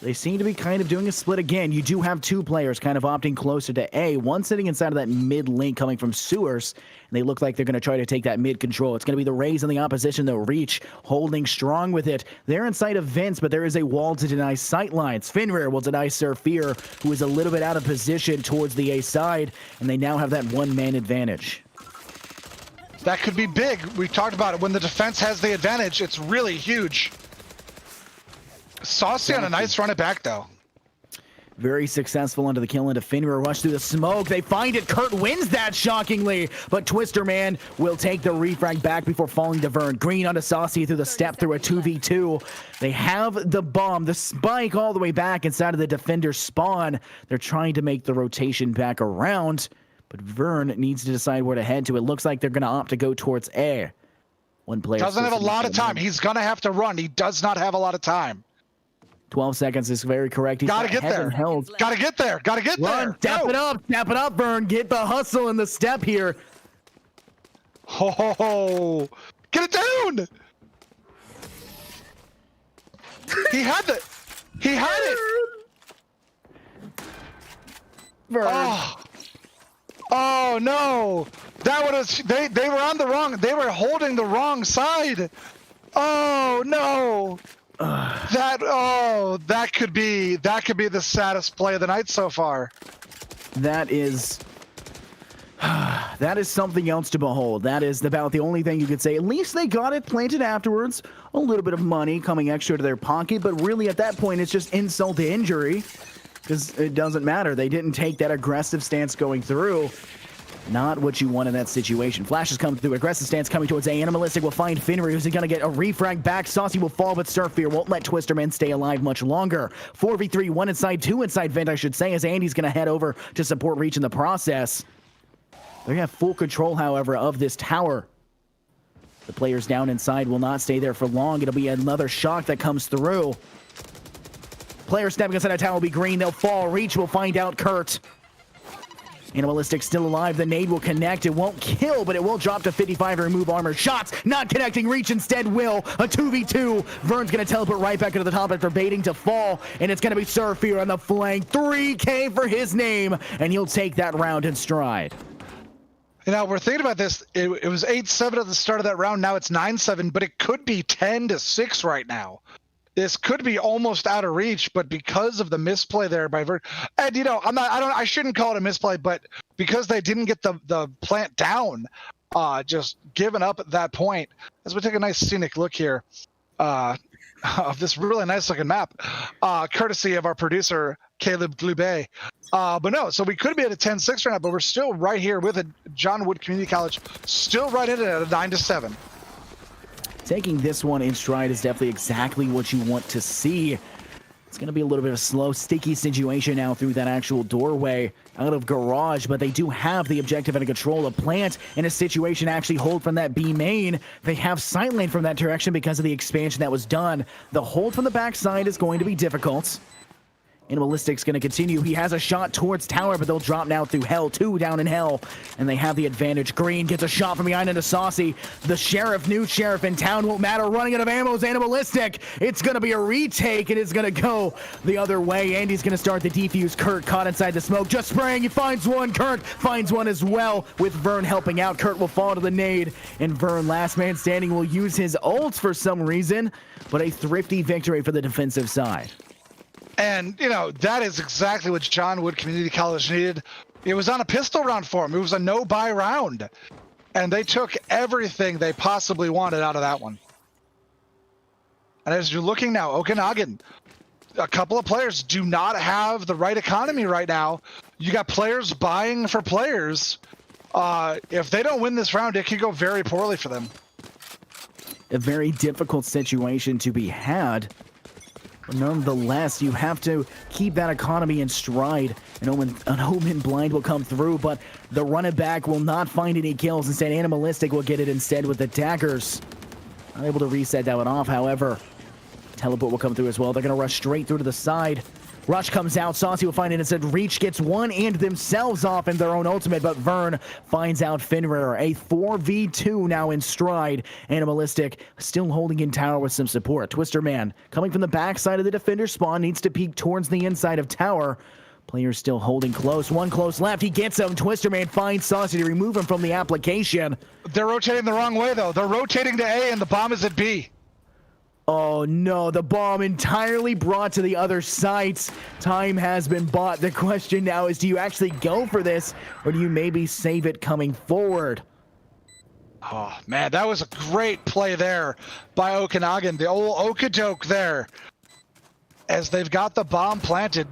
They seem to be kind of doing a split again. You do have 2 players kind of opting closer to A. One sitting inside of that mid link coming from Sewers. And they look like they're going to try to take that mid control. It's going to be the Rays in the opposition, though. Reach holding strong with it. They're inside of Vince, but there is a wall to deny sight lines. Finrear will deny Surfear, who is a little bit out of position towards the A side. And they now have that 1-man advantage. That could be big. We talked about it. When the defense has the advantage, it's really huge. Saucy on a nice run it back, though. Very successful under the kill into Finrear. Rush through the smoke. They find it. Kurt wins that shockingly, but Twister Man will take the refrag back before falling to Vern. Green onto Saucy through the step through a 2v2. They have the bomb, the spike all the way back inside of the defender's spawn. They're trying to make the rotation back around, but Vern needs to decide where to head to. It looks like they're going to opt to go towards A. One player doesn't have a lot of time. He's going to have to run. He does not have a lot of time. 12 seconds is very correct. Gotta get there. Gotta get there. Gotta get there. Step it up, Vern. Get the hustle and the step here. Oh, get it down. He had it. Vern. Oh no! That was they were on the wrong. They were holding the wrong side. Oh no! That could be the saddest play of the night so far. That is something else to behold. That is about the only thing you could say. At least they got it planted afterwards. A little bit of money coming extra to their pocket, but really at that point it's just insult to injury. Because it doesn't matter. They didn't take that aggressive stance going through. Not what you want in that situation. Flash is coming through. Aggressive stance coming towards A. Animalistic will find Finry, who's going to get a refrag back. Saucy will fall, but Surfear won't let Twisterman stay alive much longer. 4v3, 1 inside, 2 inside vent, I should say, as Andy's going to head over to support Reach in the process. They have full control, however, of this tower. The players down inside will not stay there for long. It'll be another shock that comes through. Player stepping inside a tower will be green. They'll fall. Reach will find out Kurt. Animalistic still alive. The nade will connect. It won't kill, but it will drop to 55 to remove armor. Shots not connecting. Reach instead will. A 2v2. Vern's going to teleport right back into the top after baiting to fall, and it's going to be Surfear on the flank. 3K for his name, and he'll take that round in stride. You know, we're thinking about this. It was 8-7 at the start of that round. Now it's 9-7, but it could be 10-6 right now. This could be almost out of reach, but because of the misplay there by Vern, and you know, I shouldn't call it a misplay, but because they didn't get the plant down, just giving up at that point. As we take a nice scenic look here of this really nice looking map, courtesy of our producer Caleb Glube. But no, so we could be at a 10-6 right now, but we're still right here with John Wood Community College, still right in it at a 9-7. Taking this one in stride is definitely exactly what you want to see. It's going to be a little bit of a slow, sticky situation now through that actual doorway out of garage, but they do have the objective and control of plant in a situation to actually hold from that B main. They have sight lane from that direction because of the expansion that was done. The hold from the backside is going to be difficult. Animalistic's going to continue. He has a shot towards tower, but they'll drop now through hell. 2 down in hell, and they have the advantage. Green gets a shot from behind into Saucy. The sheriff, new sheriff in town, won't matter. Running out of ammo is Animalistic. It's going to be a retake, and it's going to go the other way. Andy's going to start the defuse. Kurt caught inside the smoke, just spraying. He finds one. Kurt finds one as well, with Vern helping out. Kurt will fall to the nade, and Vern, last man standing, will use his ult for some reason, but a thrifty victory for the defensive side. And, you know, that is exactly what John Wood Community College needed. It was on a pistol round for him. It was a no-buy round. And they took everything they possibly wanted out of that one. And as you're looking now, Okanagan, a couple of players do not have the right economy right now. You got players buying for players. If they don't win this round, it could go very poorly for them. A very difficult situation to be had. Nonetheless, you have to keep that economy in stride. An Omen blind will come through, but the running back will not find any kills. Instead, Animalistic will get it instead with the daggers. Unable to reset that one off, however. Teleport will come through as well. They're going to rush straight through to the side. Rush comes out. Saucy will find it instead. Reach gets one and themselves off in their own ultimate, but Vern finds out Finrir. A 4v2 now in stride. Animalistic still holding in tower with some support. Twisterman coming from the backside of the defender spawn needs to peek towards the inside of tower. Players still holding close. One close left. He gets him. Twisterman finds Saucy to remove him from the application. They're rotating the wrong way, though. They're rotating to A, and the bomb is at B. Oh no, the bomb entirely brought to the other sites. Time has been bought. The question now is, do you actually go for this, or do you maybe save it coming forward? Oh, man, that was a great play there by Okanagan. The old Okadoke there, as they've got the bomb planted.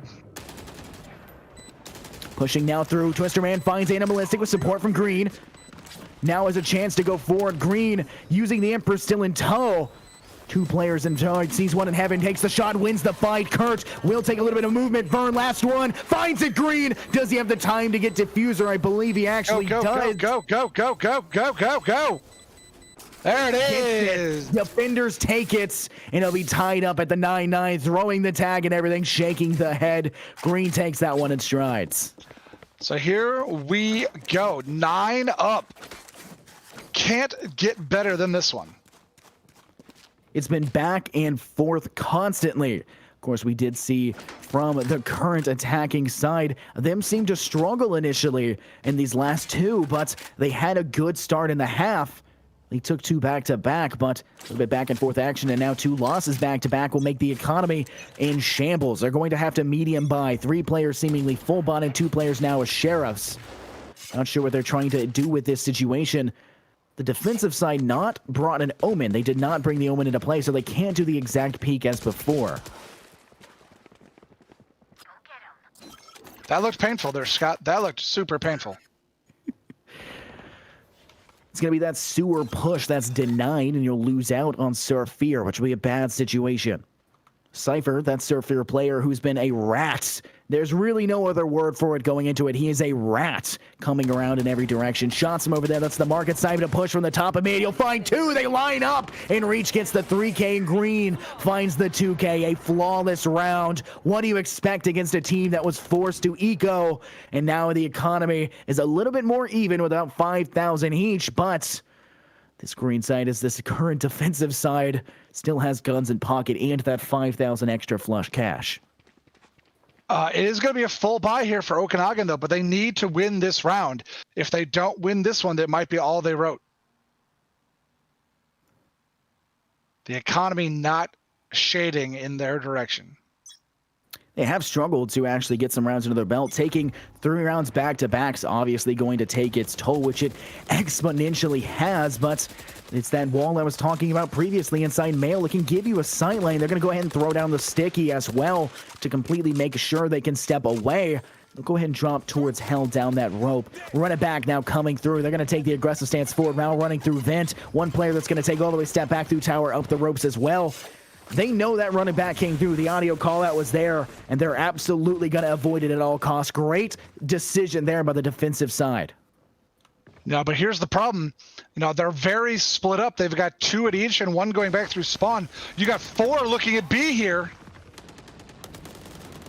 Pushing now through. Twisterman finds Animalistic with support from Green. Now has a chance to go forward. Green using the Emperor still in tow. 2 players in charge, sees one in heaven, takes the shot, wins the fight. Kurt will take a little bit of movement. Vern, last one, finds it. Green. Does he have the time to get Diffuser? I believe he actually does. Go. There it is. Defenders take it, and it'll be tied up at the 9-9, throwing the tag and everything, shaking the head. Green takes that one in strides. So here we go. 9 up. Can't get better than this one. It's been back and forth constantly. Of course, we did see from the current attacking side. Them seem to struggle initially in these last two, but they had a good start in the half. They took two back-to-back, but a little bit back-and-forth action, and now two losses back-to-back will make the economy in shambles. They're going to have to medium buy. 3 players seemingly full bot and 2 players now as sheriffs. Not sure what they're trying to do with this situation. The defensive side not brought an Omen. They did not bring the Omen into play, so they can't do the exact peek as before. That looked painful there, Scott. That looked super painful. It's going to be that sewer push that's denied, and you'll lose out on Surfear, which will be a bad situation. Cypher, that Surfear player who's been a rat. There's really no other word for it going into it. He is a rat coming around in every direction. Shots him over there. That's the market side to push from the top of mid. You'll find 2. They line up, and Reach gets the 3K, and Green finds the 2K. A flawless round. What do you expect against a team that was forced to eco? And now the economy is a little bit more even without 5,000 each, but this Green side is this current defensive side. Still has guns in pocket and that 5,000 extra flush cash. It is going to be a full buy here for Okanagan, though, but they need to win this round. If they don't win this one, that might be all they wrote. The economy not shading in their direction. They have struggled to actually get some rounds into their belt. Taking 3 rounds back-to-back is obviously going to take its toll, which it exponentially has, but it's that wall I was talking about previously inside Mail. It can give you a sight lane. They're going to go ahead and throw down the sticky as well to completely make sure they can step away. They'll go ahead and drop towards Hell down that rope. Run it back now coming through. They're going to take the aggressive stance forward now, running through Vent. One player that's going to take all the way step back through tower, up the ropes as well. They know that running back came through. The audio call out was there, and they're absolutely going to avoid it at all costs. Great decision there by the defensive side. No, but here's the problem. You know, they're very split up. They've got 2 at each and 1 going back through spawn. You got 4 looking at B here.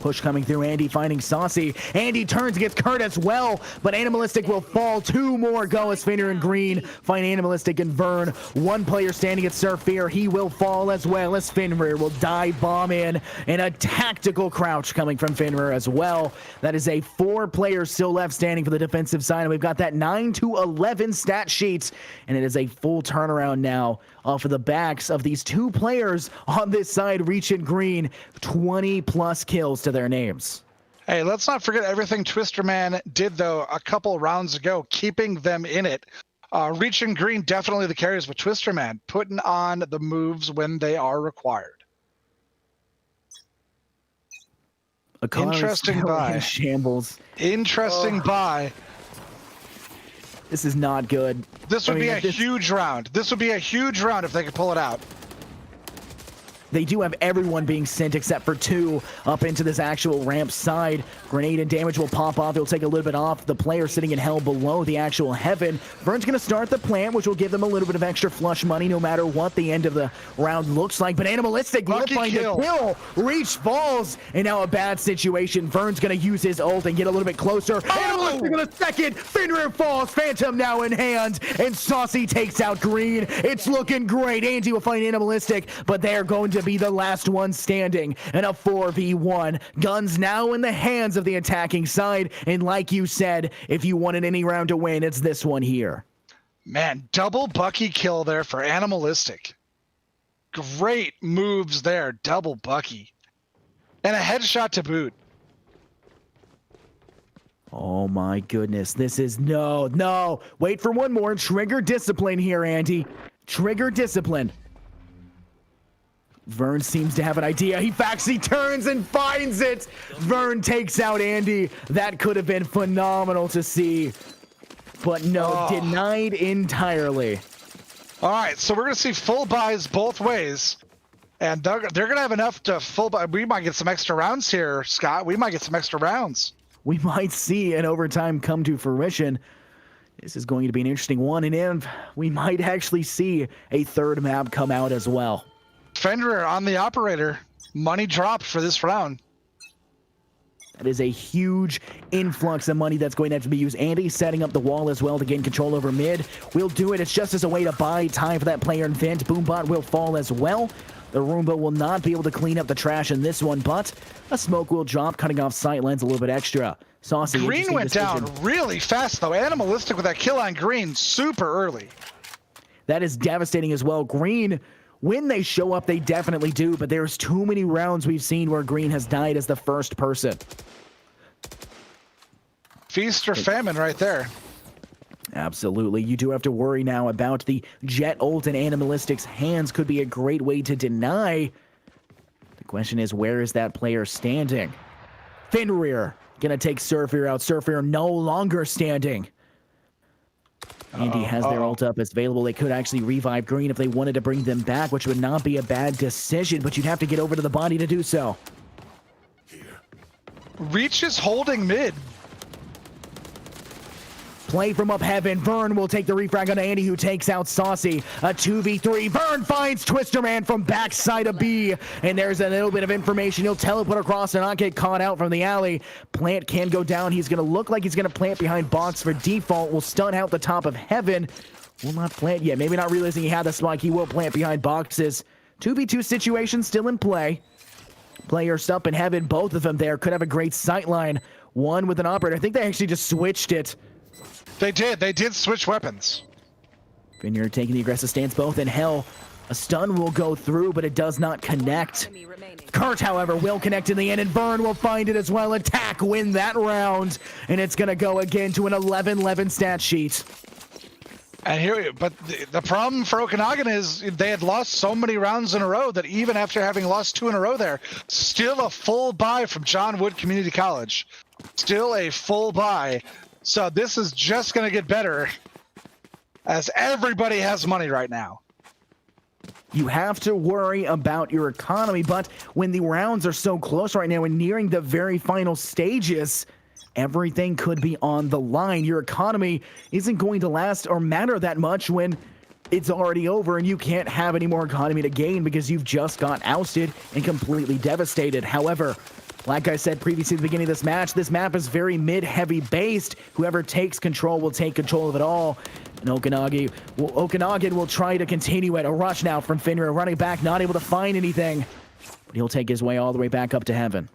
Push coming through, Andy finding Saucy. Andy turns, gets Kurt as well, but Animalistic will fall. 2 more go as Finner and Green find Animalistic and Vern. 1 player standing at Surfear. He will fall as well as Fenrir will dive bomb in, and a tactical crouch coming from Fenrir as well. That is a 4 players still left standing for the defensive side, and we've got that 9-11 stat sheets, and it is a full turnaround now off of the backs of these 2 players on this side. Reach and Green, 20 plus kills to their names. Hey, let's not forget everything Twister Man did, though, a couple rounds ago, keeping them in it. Reach and Green, definitely the carriers, but Twister Man putting on the moves when they are required. Interesting buy. Shambles. Interesting buy. This is not good. This would be a huge round. This would be a huge round if they could pull it out. They do have everyone being sent except for 2 up into this actual ramp side. Grenade and damage will pop off. They'll take a little bit off the player sitting in hell below the actual heaven. Vern's going to start the plant, which will give them a little bit of extra flush money no matter what the end of the round looks like. But Animalistic will find a kill. Reach falls, and now a bad situation. Vern's going to use his ult and get a little bit closer. Animalistic in a second. Fenrir falls. Phantom now in hand, and Saucy takes out Green. It's looking great. Angie will find Animalistic, but they're going to be the last one standing in a 4v1. Guns now in the hands of the attacking side, and like you said, if you wanted any round to win, it's this one here. Man, double Bucky kill there for Animalistic. Great moves there, double Bucky. And a headshot to boot. Oh my goodness, this is no. Wait for one more. Trigger discipline here, Andy. Trigger discipline. Vern seems to have an idea. He turns and finds it. Vern takes out Andy. That could have been phenomenal to see. But no, denied entirely. All right, so we're going to see full buys both ways. And they're going to have enough to full buy. We might get some extra rounds here, Scott. We might get some extra rounds. We might see an overtime come to fruition. This is going to be an interesting one. And we might actually see a 3rd map come out as well. Fenrir on the operator. Money dropped for this round. That is a huge influx of money that's going to have to be used. Andy setting up the wall as well to gain control over mid. We'll do it. It's just as a way to buy time for that player in Vent. Boombot will fall as well. The Roomba will not be able to clean up the trash in this one, but a smoke will drop, cutting off sight lines a little bit extra. Saucy. Green went down really fast, though. Animalistic with that kill on Green super early. That is devastating as well. Green, when they show up, they definitely do, but there's too many rounds we've seen where Green has died as the first person. Feast or famine right there. Absolutely. You do have to worry now about the Jet ult and Animalistic's hands could be a great way to deny. The question is, where is that player standing? Fenrir gonna take Surfer out. Surfer no longer standing. Andy has their ult up as available. They could actually revive Green if they wanted to bring them back, which would not be a bad decision, but you'd have to get over to the body to do so. Reach is holding mid. Play from up heaven. Vern will take the refrag on Andy, who takes out Saucy. A 2v3. Vern finds Twister Man from backside of B. And there's a little bit of information. He'll teleport across and not get caught out from the alley. Plant can go down. He's going to look like he's going to plant behind box for default. Will stun out the top of heaven. Will not plant yet. Maybe not realizing he had the spike. He will plant behind boxes. 2v2 situation still in play. Players up in heaven. Both of them there could have a great sight line. One with an operator. I think they actually just switched it. They did switch weapons. Vineyard taking the aggressive stance both in hell. A stun will go through, but it does not connect. Kurt, however, will connect in the end, and Vern will find it as well. Attack win that round, and it's going to go again to an 11-11 stat sheet. And here, but the problem for Okanagan is they had lost so many rounds in a row that even after having lost 2 in a row there, still a full buy from John Wood Community College. Still a full buy. So this is just going to get better as everybody has money right now. You have to worry about your economy, but when the rounds are so close right now and nearing the very final stages, everything could be on the line. Your economy isn't going to last or matter that much when it's already over and you can't have any more economy to gain because you've just got ousted and completely devastated. However, like I said previously at the beginning of this map is very mid-heavy based. Whoever takes control will take control of it all. And Okanagan will try to continue it. A rush now from Fenrir, running back, not able to find anything. But he'll take his way all the way back up to heaven.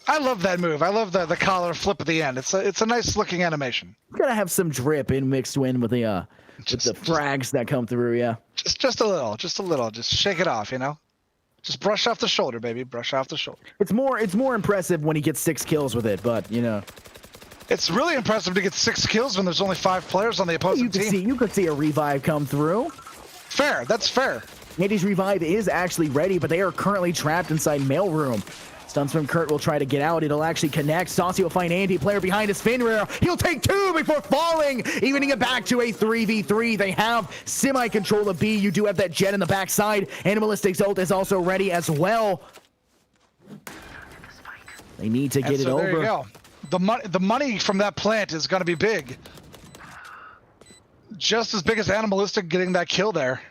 I love that move. I love the collar flip at the end. It's a nice looking animation. Gotta have some drip in mixed in with the frags that come through, yeah. Just a little. Just shake it off, you know? Just brush off the shoulder, baby. Brush off the shoulder. It's more impressive when he gets 6 kills with it, but you know. It's really impressive to get 6 kills when there's only 5 players on the opposing team. You could see a revive come through. Fair, that's fair. Andy's revive is actually ready, but they are currently trapped inside mailroom. Stuns from Kurt will try to get out. It'll actually connect. Saucy will find Andy. Player behind is Fenrir. He'll take 2 before falling, evening it back to a 3v3. They have semi-control of B. You do have that jet in the backside. Animalistic's ult is also ready as well. They need to get it over. There you go. The money from that plant is going to be big. Just as big as Animalistic getting that kill there.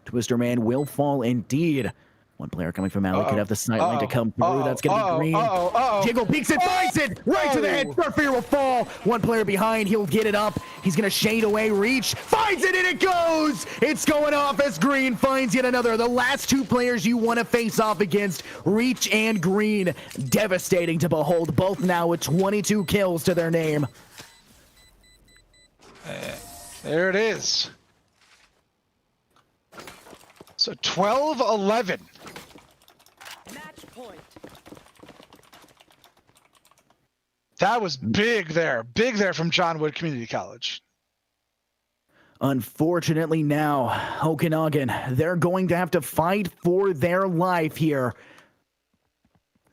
Twister Man will fall indeed. One player coming from alley could have the sight line to come through. That's going to be Green. Jiggle peeks it, finds it! Right to the head. Surfer will fall. One player behind. He'll get it up. He's going to shade away. Reach. Finds it, and it goes! It's going off as Green finds yet another. The last 2 players you want to face off against, Reach and Green. Devastating to behold. Both now with 22 kills to their name. There it is. So 12-11. That was big there from John Wood Community College. Unfortunately now, Okanagan, they're going to have to fight for their life here.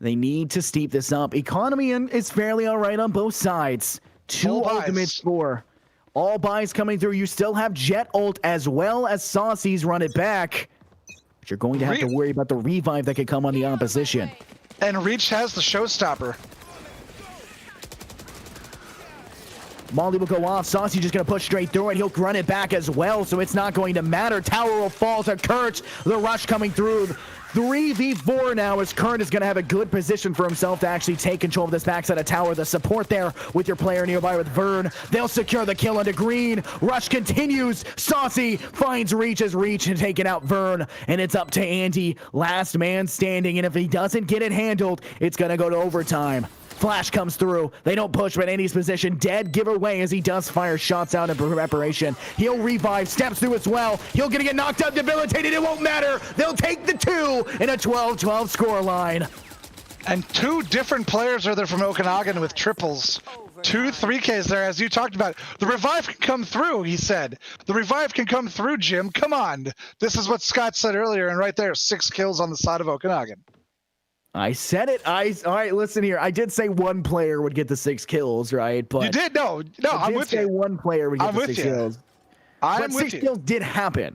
They need to steep this up. Economy is fairly all right on both sides. 2 ultimates for all buys coming through. You still have Jet ult as well as Saucy's run it back. But you're going to have to worry about the revive that could come on the opposition. And Reach has the showstopper. Molly will go off. Saucy just going to push straight through it. He'll run it back as well, so it's not going to matter. Tower will fall to Kurt. The rush coming through. 3v4 now as Kern is going to have a good position for himself to actually take control of this backside of tower. The support there with your player nearby with Vern. They'll secure the kill onto Green. Rush continues. Saucy finds Reach and taking out Vern. And it's up to Andy. Last man standing. And if he doesn't get it handled, it's going to go to overtime. Flash comes through. They don't push, but Andy's position dead giveaway as he does fire shots out in preparation. He'll revive, steps through as well. He'll gonna get knocked out, debilitated. It won't matter. They'll take the 2 in a 12-12 score line. And 2 different players are there from Okanagan with triples. 2 3Ks there, as you talked about. The revive can come through, he said. The revive can come through, Jim. Come on. This is what Scott said earlier, and right there, 6 kills on the side of Okanagan. I said it. All right, listen here. I did say one player would get the 6 kills, right? But you did? No, I'm with you. I did say one player would get the 6 kills. But 6 kills did happen.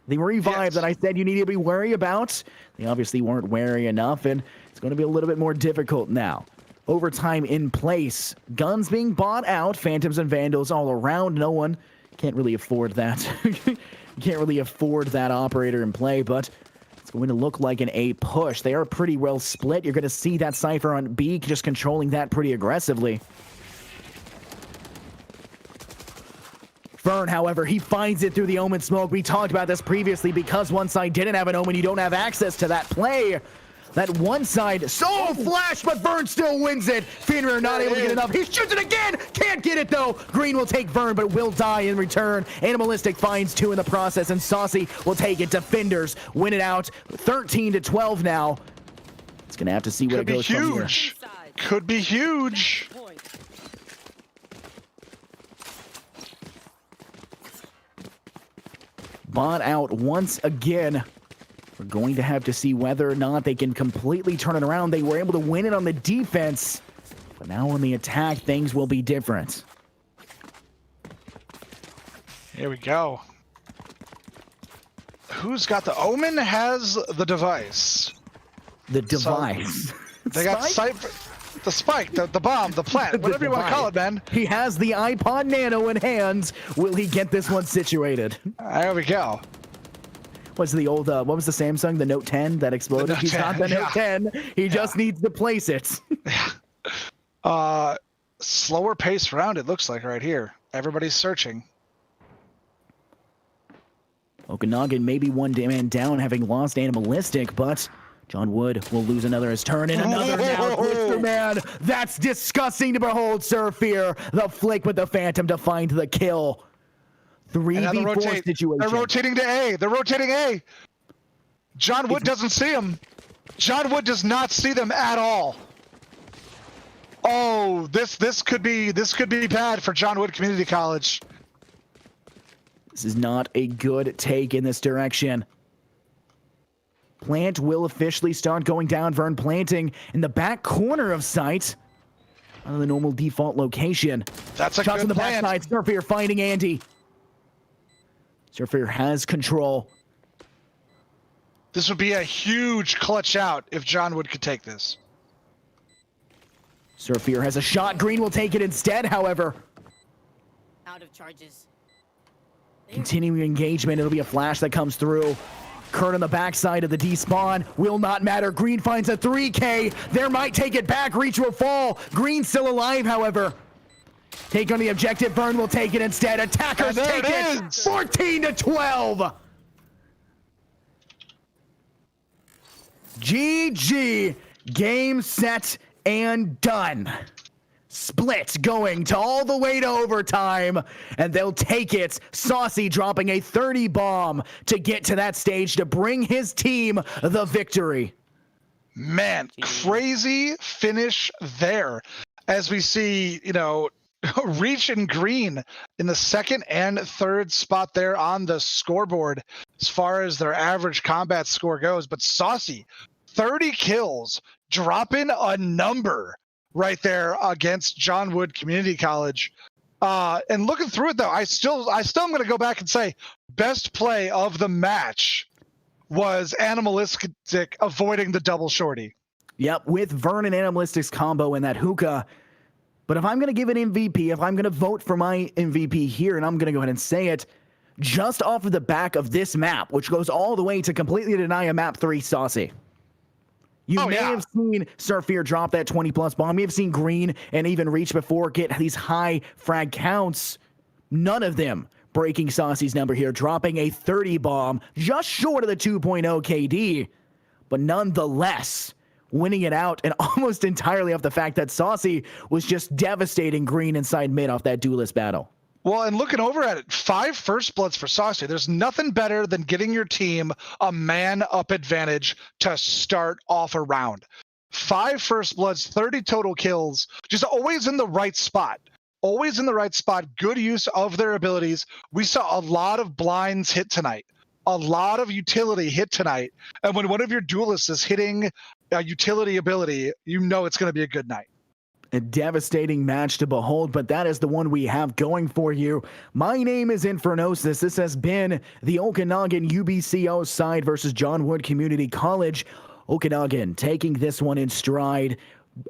They were revived, that I said you need to be wary about. They obviously weren't wary enough, and it's going to be a little bit more difficult now. Overtime in place. Guns being bought out. Phantoms and Vandals all around. No one can't really afford that. You can't really afford that operator in play, but it's going to look like an A push. They are pretty well split. You're going to see that Cypher on B just controlling that pretty aggressively. Vern, however, he finds it through the Omen smoke. We talked about this previously. Because one side didn't have an Omen, you don't have access to that play. That one side, so flash, but Vern still wins it. Fenrir not able to get enough. He shoots it again. Can't get it, though. Green will take Vern, but will die in return. Animalistic finds 2 in the process, and Saucy will take it. Defenders win it out. 13-12 now. It's going to have to see what it goes from here. Could be huge. Bought out once again. We're going to have to see whether or not they can completely turn it around. They were able to win it on the defense, but now on the attack, things will be different. Here we go. Who's got the Omen? Has the device. The device. So they got the spike, the bomb, the plant, whatever you want to call it, man. He has the iPod Nano in hands. Will he get this one situated? There we go. What's the old, what was the Samsung, the Note 10 that exploded? He's got the Note 10. He just needs to place it. Slower pace round, it looks like right here. Everybody's searching. Okanagan maybe one man down, having lost Animalistic, but John Wood will lose another his turn, and another now. Twister Man, that's disgusting to behold, Sir Fear. The flick with the Phantom to find the kill. 3v4 situation. They're rotating to A. They're rotating A. John Wood doesn't see them. John Wood does not see them at all. Oh, this could be bad for John Wood Community College. This is not a good take in this direction. Plant will officially start going down. Vern planting in the back corner of sight. Out of the normal default location. That's a shots good on the plan. backside. Surfer finding Andy. Surfer has control. This would be a huge clutch out if John Wood could take this. Surfer has a shot. Green will take it instead, however. Out of charges. Continuing engagement. It'll be a flash that comes through. Kurt on the backside of the despawn. Will not matter. Green finds a 3K. There might take it back. Reach will fall. Green still alive, however. Take on the objective. Vern will take it instead. Attackers take it. 14-12. GG. Game, set, and done. Split going to all the way to overtime, and they'll take it. Saucy dropping a 30 bomb to get to that stage to bring his team the victory. Man, crazy finish there. As we see, Reach and Green in the second and third spot there on the scoreboard as far as their average combat score goes. But Saucy, 30 kills, dropping a number right there against John Wood Community College. And looking through it, though, I still am going to go back and say best play of the match was Animalistic avoiding the double shorty. Yep, with Vern and Animalistic's combo in that hookah. But if I'm going to give an MVP, if I'm going to vote for my MVP here, and I'm going to go ahead and say it, just off of the back of this map, which goes all the way to completely deny a map 3 Saucy. You may have seen Surfear drop that 20-plus bomb. You may have seen Green and even Reach before get these high frag counts. None of them breaking Saucy's number here, dropping a 30 bomb, just short of the 2.0 KD, but nonetheless winning it out and almost entirely off the fact that Saucy was just devastating Green inside mid off that duelist battle. Well, and looking over at it, 5 first bloods for Saucy. There's nothing better than getting your team a man-up advantage to start off a round. 5 first bloods, 30 total kills, just always in the right spot. Always in the right spot, good use of their abilities. We saw a lot of blinds hit tonight, a lot of utility hit tonight. And when one of your duelists is hitting a utility ability, you know it's going to be a good night. A devastating match to behold, but that is the one we have going for you. My name is Infernosis. This has been the Okanagan UBCO side versus John Wood Community College. Okanagan taking this one in stride.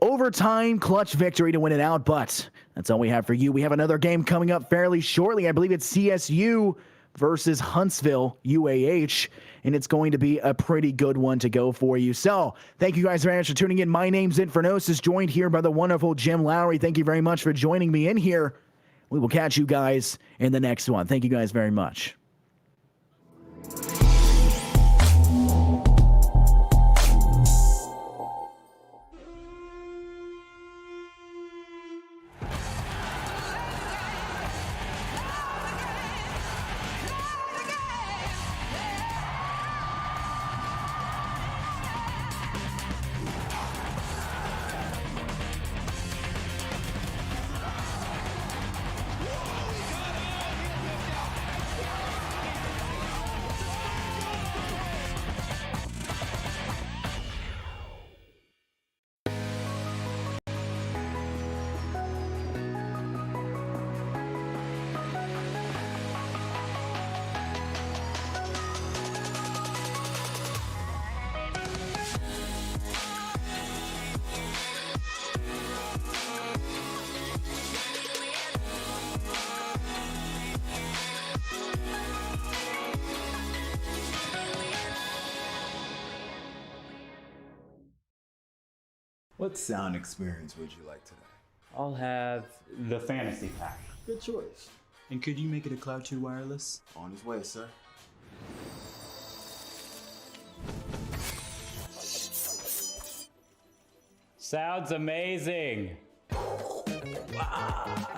Overtime, clutch victory to win it out, but that's all we have for you. We have another game coming up fairly shortly. I believe it's CSU versus Huntsville UAH, and it's going to be a pretty good one to go for you. So thank you guys very much for tuning in. My name's Infernosis, joined here by the wonderful Jim Lowry. Thank you very much for joining me in here. We will catch you guys in the next one. Thank you guys very much. What sound experience would you like today? I'll have the fantasy pack. Good choice. And could you make it a Cloud 2 wireless? On his way, sir. Sounds amazing. Wow.